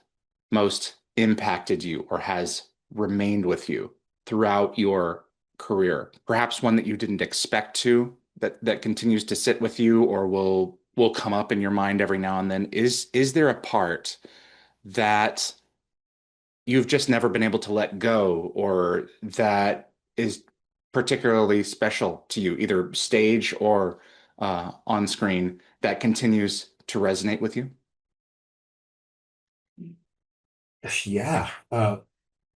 most impacted you or has remained with you throughout your career? Perhaps one that you didn't expect to, that continues to sit with you or will come up in your mind every now and then. Is there a part that you've just never been able to let go or that is particularly special to you, either stage or on screen, that continues to resonate with you? Yeah.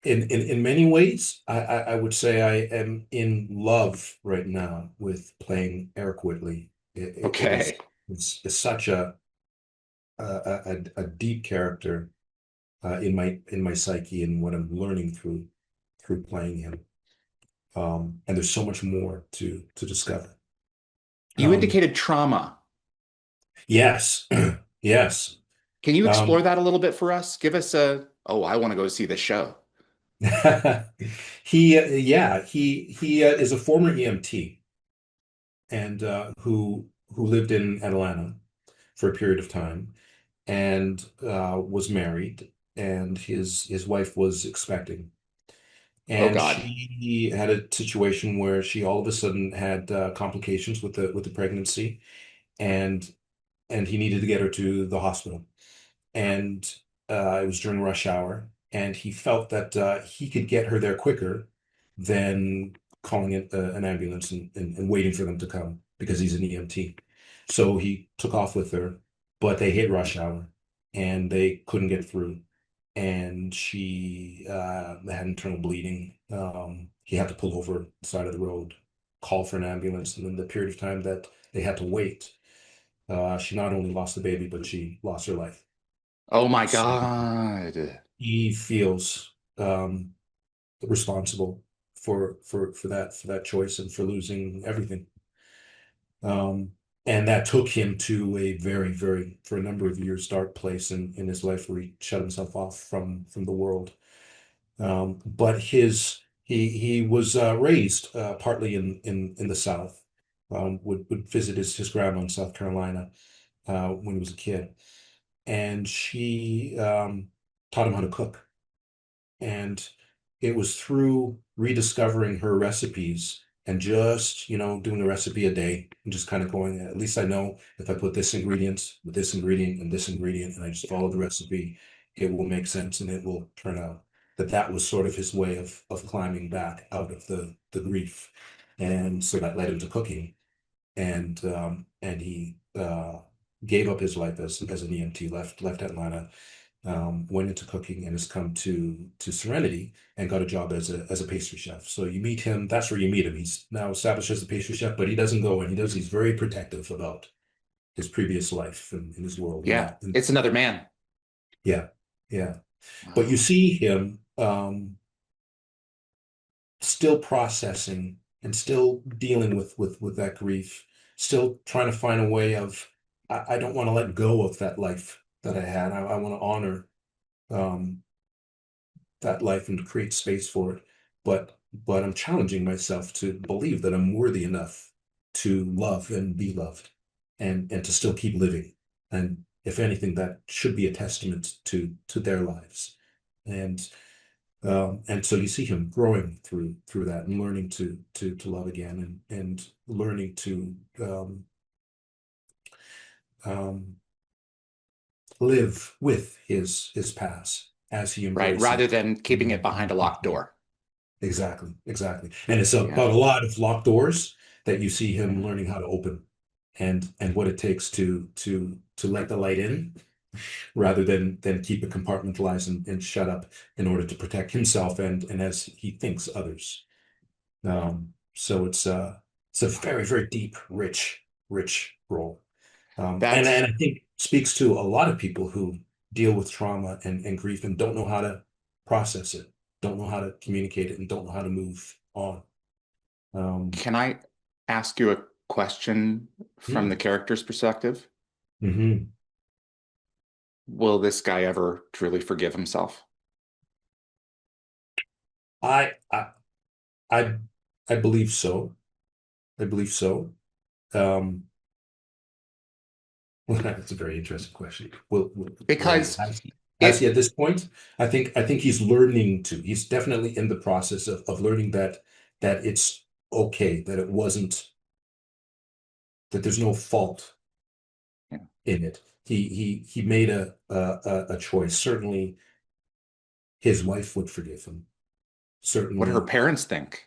In many ways, I would say I am in love right now with playing Erik Whitley. It is Okay. it's such a deep character in my psyche and what I'm learning through playing him. And there's so much more to discover. You Um, indicated trauma. yes, yes. Can you explore Um, that a little bit for us? Give us oh, I want to go see the show. he is a former EMT and who lived in Atlanta for a period of time and was married, and his wife was expecting. Oh And God. she had a situation where she all of a sudden had complications with the pregnancy, and he needed to get her to the hospital. And it was during rush hour, and he felt that he could get her there quicker than calling it an ambulance and waiting for them to come because he's an EMT. So he took off with her, but they hit rush hour and they couldn't get through. And she had internal bleeding. He had to pull over the side of the road, call for an ambulance, and in the period of time that they had to wait, she not only lost the baby, but she lost her life. Oh my So God. he feels responsible for that choice and for losing everything. And that took him to a very, very, for a number of years, dark place in his life where he shut himself off from the world. But he was raised partly in the South. Would visit his grandma in South Carolina when he was a kid, and she taught him how to cook. And it was through rediscovering her recipes and just, doing a recipe a day and just kind of going, at least I know if I put this ingredient with this ingredient and this ingredient and I just follow the recipe, it will make sense and it will turn out. That was sort of his way of climbing back out of the grief. And so that led him to cooking. And he gave up his life as an EMT, left Atlanta, went into cooking and has come to Serenity and got a job as a pastry chef. So you meet him, that's where you meet him. He's now established as a pastry chef, but he doesn't go and he's very protective about his previous life and in his world and Yeah, that. And it's another man. yeah, yeah. But you Wow. see him still processing and still dealing with that grief, still trying to find a way of I don't want to let go of that life that I had. I want to honor um that life and to create space for it. But I'm challenging myself to believe that I'm worthy enough to love and be loved and to still keep living. And if anything, that should be a testament to their lives. And so you see him growing through that and learning to love again and learning to um, live with his past as he Right. Rather embraces. than keeping it behind a locked door. Exactly, exactly. And it's Yeah. about a lot of locked doors that you see him Yeah. learning how to open and what it takes to let the light in rather than keep it compartmentalized and shut up in order to protect himself and as he thinks others. So it's a very, very deep, rich role. And That's I think speaks to a lot of people who deal with trauma and grief and don't know how to process it, don't know how to communicate it, and don't know how to move on. Um, Can I ask you a question from the mm, character's perspective? mhm. Will this guy ever truly forgive himself? I, I I I believe so. I believe so. Um, that's a very interesting question. Because Has he it, at this point? I think he's learning to. He's definitely in the process of learning that it's okay, that it wasn't, that there's no fault yeah. in it. He made a choice. Certainly, his wife would forgive him. What do her Certainly, parents think?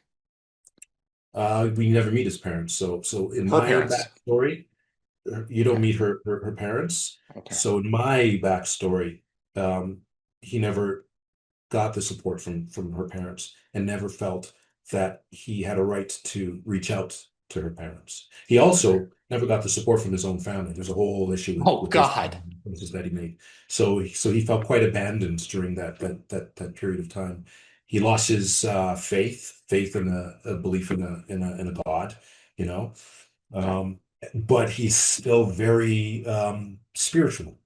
we never meet his parents. So in Her my parents. backstory, you don't Okay. meet her parents. Okay. So in my backstory, um, he never got the support from her parents and never felt that he had a right to reach out to her parents. He also never got the support from his own family. There's a whole issue Oh with his God. choices that he made. So he felt quite abandoned during that period of time. He lost his faith in a belief in a God, you know. Okay. Um, but he's still very spiritual.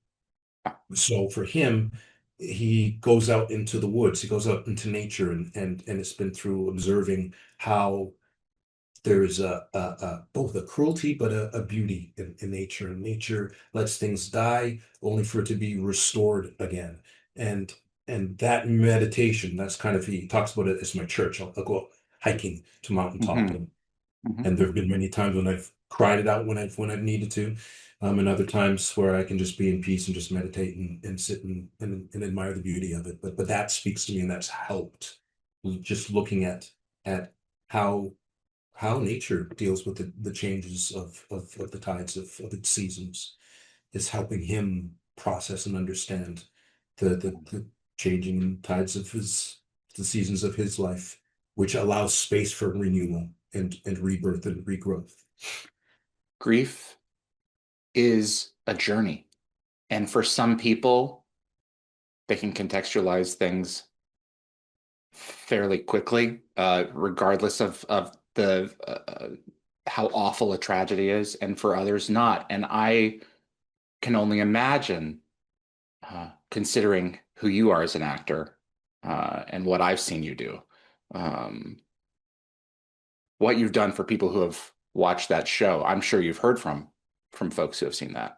So for him, he goes out into the woods, he goes out into nature, and it's been through observing how there's both a cruelty but a beauty in nature. And nature lets things die only for it to be restored again. And and that meditation, that's kind of he talks about it as my church. I'll go hiking to mountaintop Hmm. Hmm. and there have been many times when I've cried it out when I've needed to, and other times where I can just be in peace and just meditate and sit and admire the beauty of it. But that speaks to me, and that's helped. Just looking at how how nature deals with the changes of the tides of its seasons is helping him process and understand the changing tides of the seasons of his life, which allows space for renewal and rebirth and regrowth. Grief is a journey. And for some people, they can contextualize things fairly quickly, regardless of the how awful a tragedy is, and for others not. And I can only imagine, considering who you are as an actor, and what I've seen you do, um, what you've done for people who have watched that show. I'm sure you've heard from folks who have seen that.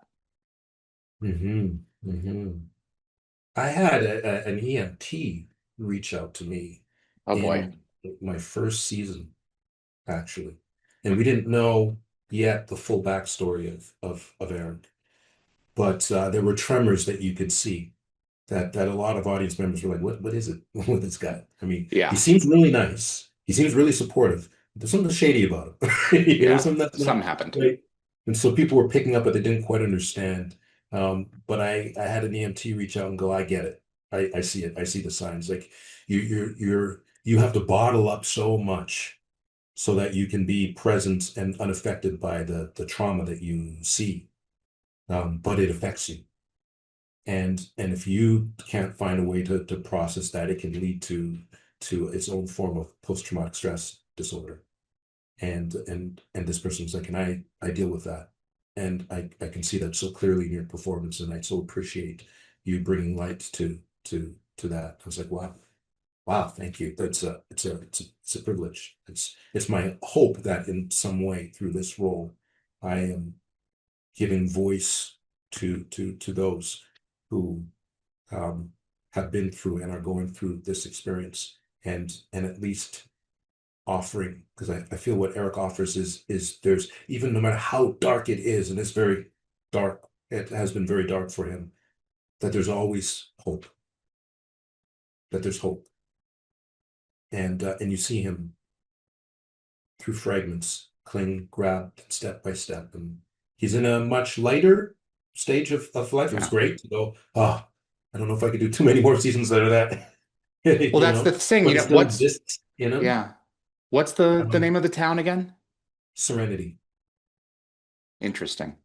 Hmm. I had an EMT reach out to me Oh boy. in my first season, actually, and we didn't know yet the full backstory of Eric, but there were tremors that you could see that a lot of audience members were like, "What is it with this guy?" I mean, he Yeah. seems really nice. He seems really supportive. There's something shady about him. There's Yeah. something that's not Something happened. right. And so people were picking up, but they didn't quite understand. But I had an EMT reach out and go, I get it. I see it. I see the signs. Like you have to bottle up so much so that you can be present and unaffected by the trauma that you see. But it affects you. And if you can't find a way to process that, it can lead to its own form of post-traumatic stress disorder. And this person's like, and I deal with that, and I can see that so clearly in your performance, and I so appreciate you bringing light to that. I was like, wow, thank you. It's a privilege. It's my hope that in some way through this role, I am giving voice to those who um, have been through and are going through this experience, and at least offering, because I feel what Eric offers is there's, even no matter how dark it is, and it's very dark, it has been very dark for him, that there's always hope, that there's hope. And you see him through fragments, cling, grab, step by step. And he's in a much lighter stage of life. It was Yeah. great to go, oh, I don't know if I could do too many more seasons out of that, Well, you that's the know, thing, but it still what's exists, you know? yeah. What's the Um, name of the town again? Serenity. Interesting.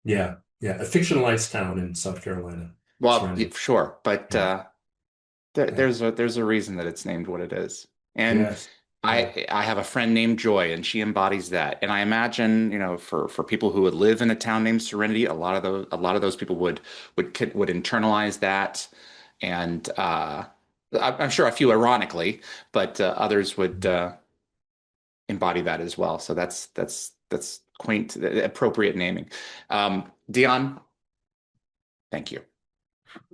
Yeah. Yeah. A fictionalized town in South Carolina. Well, Serenity. sure, but Yeah. Yeah. there's a reason that it's named what it is. And Yes. Yeah. I have a friend named Joy, and she embodies that. And I imagine, for people who would live in a town named Serenity, a lot of those people would internalize that, and I'm sure a few ironically, but others would embody that as well. So that's quaint, appropriate naming. Dion, thank you.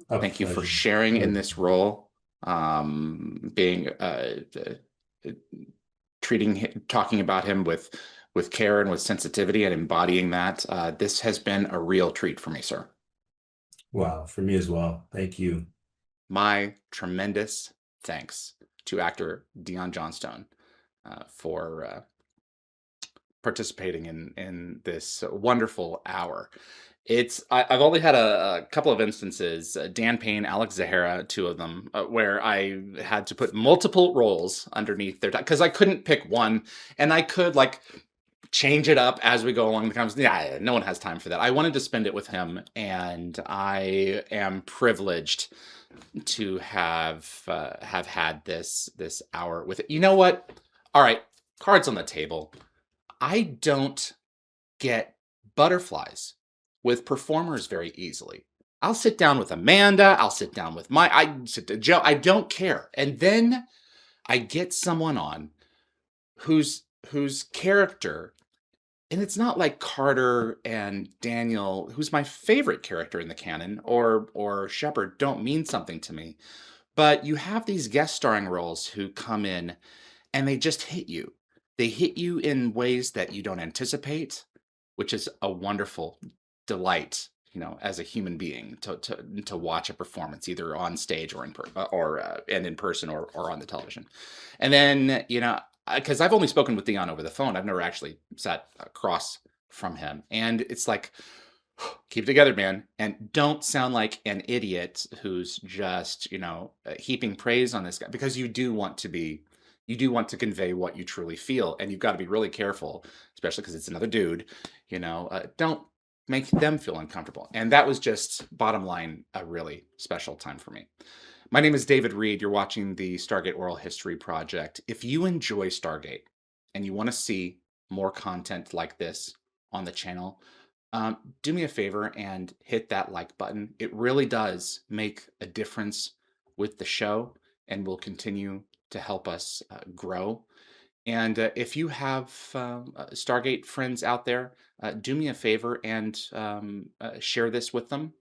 A Thank you for pleasure. sharing in Pleasure. this role, being uh, talking about him with care and with sensitivity and embodying that. This has been a real treat for me, sir. Wow. For me as well. Thank you. My tremendous thanks to actor Dion Johnstone for participating in this wonderful hour. I've only had a couple of instances, Dan Payne, Alex Zahara, two of them, where I had to put multiple roles underneath their time because I couldn't pick one, and I could like change it up as we go along the conversation. Yeah, no one has time for that. I wanted to spend it with him, and I am privileged to have had this hour with it. You know what? All right, cards on the table. I don't get butterflies with performers very easily. I'll sit down with Amanda. I'll sit down with I sit to Joe. I don't care. And then I get someone on whose character, and it's not like Carter and Daniel, who's my favorite character in the canon, or Shepard, don't mean something to me. But you have these guest starring roles who come in and they just hit you. They hit you in ways that you don't anticipate, which is a wonderful delight, as a human being to watch a performance either on stage or and in person or on the television. And then, because I've only spoken with Dion over the phone, I've never actually sat across from him, and it's like, keep it together, man, and don't sound like an idiot who's just heaping praise on this guy, because you do want to convey what you truly feel, and you've got to be really careful, especially because it's another dude. Don't make them feel uncomfortable. And that was just bottom line a really special time for me. My name is David Reed. You're watching the Stargate Oral History Project. If you enjoy Stargate and you want to see more content like this on the channel, do me a favor and hit that like button. It really does make a difference with the show and will continue to help us grow. And if you have Stargate friends out there, do me a favor and share this with them.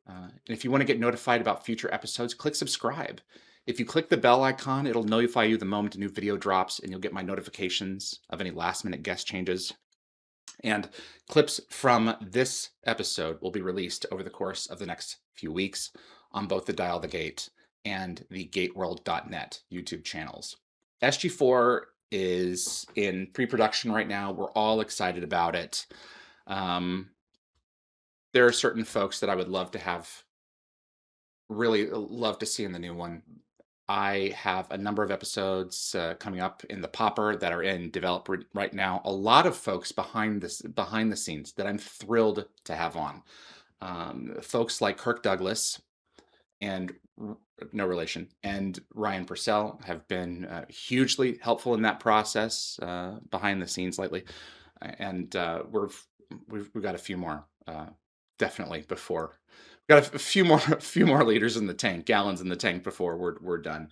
And if you want to get notified about future episodes, click subscribe. If you click the bell icon, it'll notify you the moment a new video drops, and you'll get my notifications of any last-minute guest changes. And clips from this episode will be released over the course of the next few weeks on both the Dial the Gate and the gateworld.net YouTube channels. SG-4 is in pre-production right now. We're all excited about it. There are certain folks that I would really love to see in the new one. I have a number of episodes coming up in the popper that are in development right now. A lot of folks behind the scenes that I'm thrilled to have on. Folks like Kirk Douglas and no relation, and Ryan Purcell have been hugely helpful in that process behind the scenes lately. And we've got a few more definitely before. We've got a few more liters in the tank, gallons in the tank before we're done.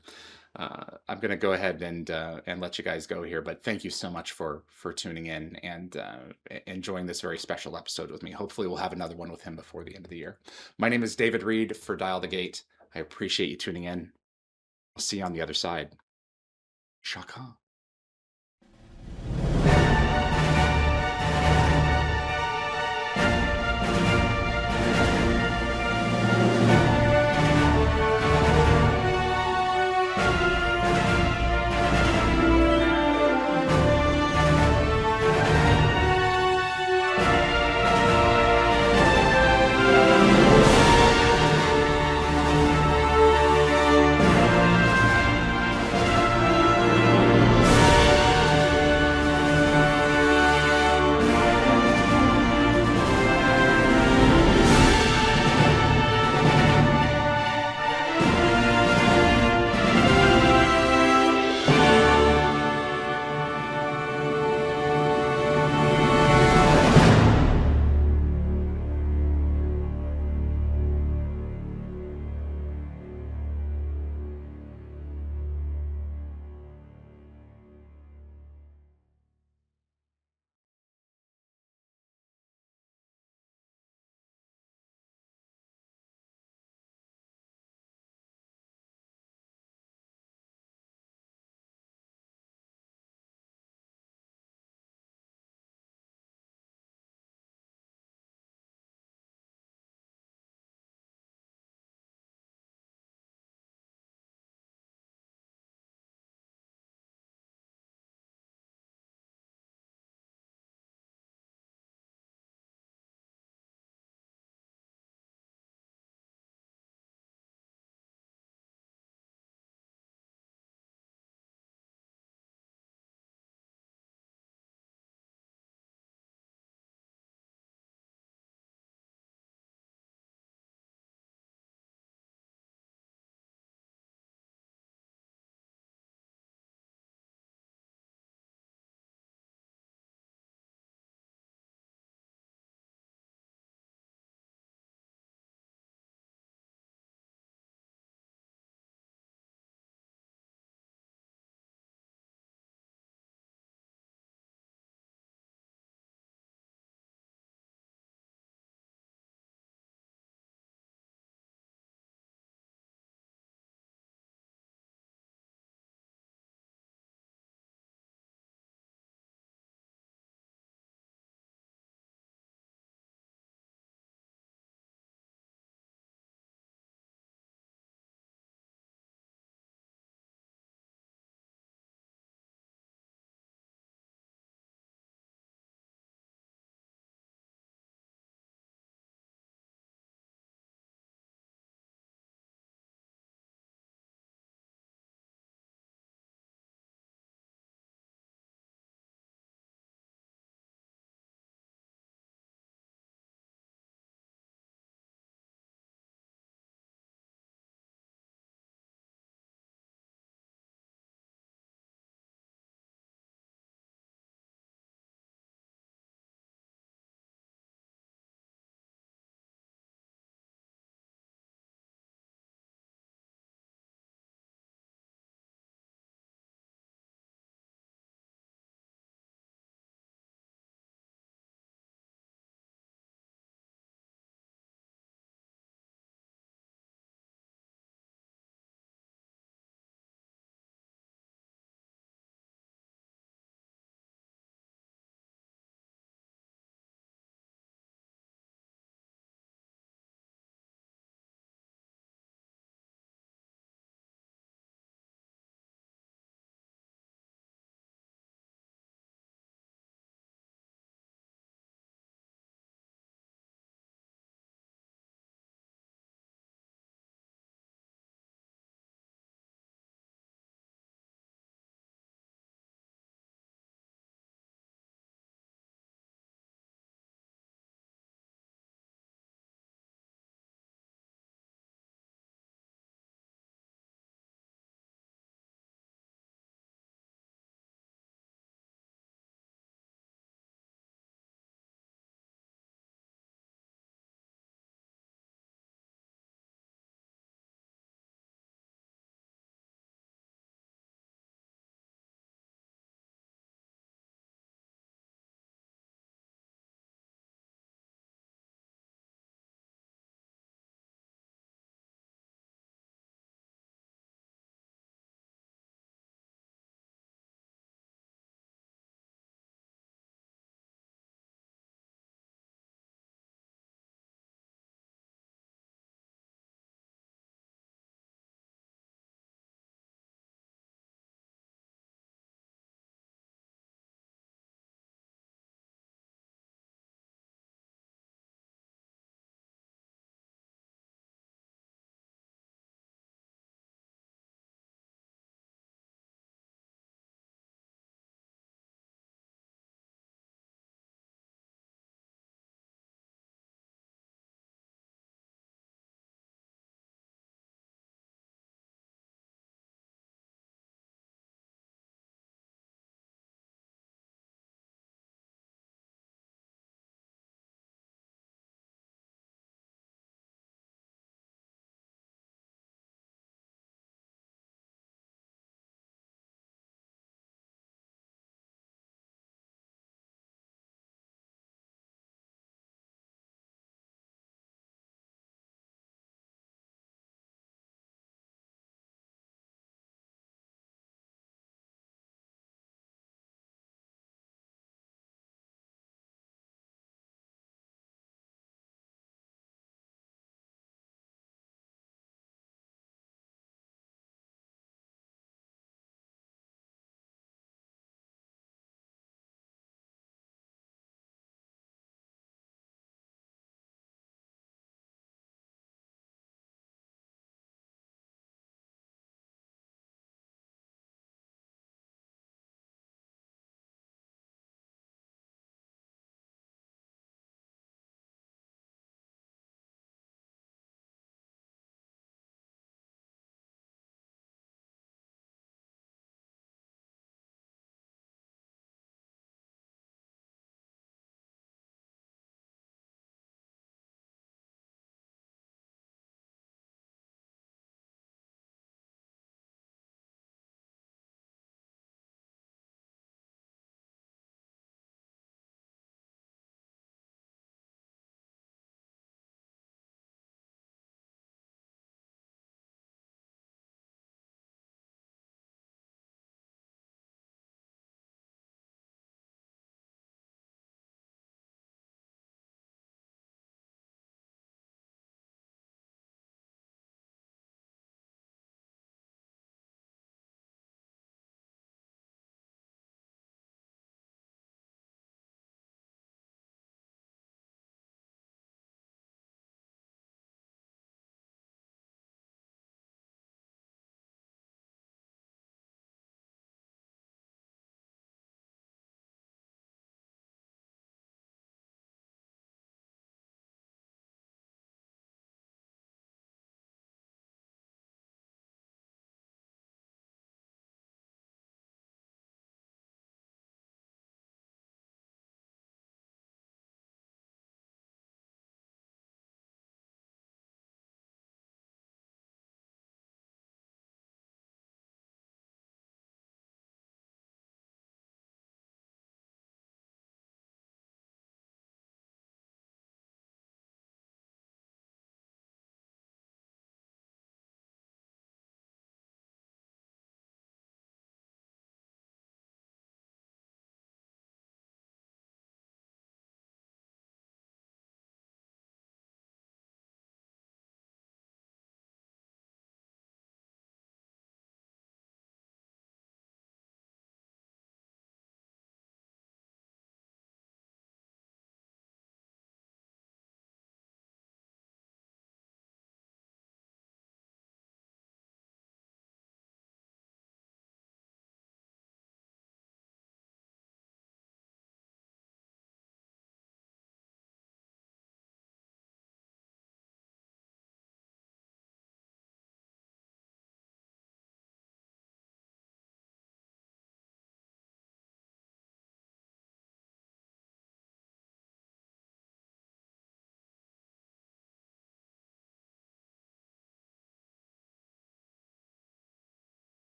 I'm going to go ahead and let you guys go here, but thank you so much for tuning in and enjoying this very special episode with me. Hopefully we'll have another one with him before the end of the year. My name is David Reed for Dial the Gate. I appreciate you tuning in. I'll see you on the other side. Chaka.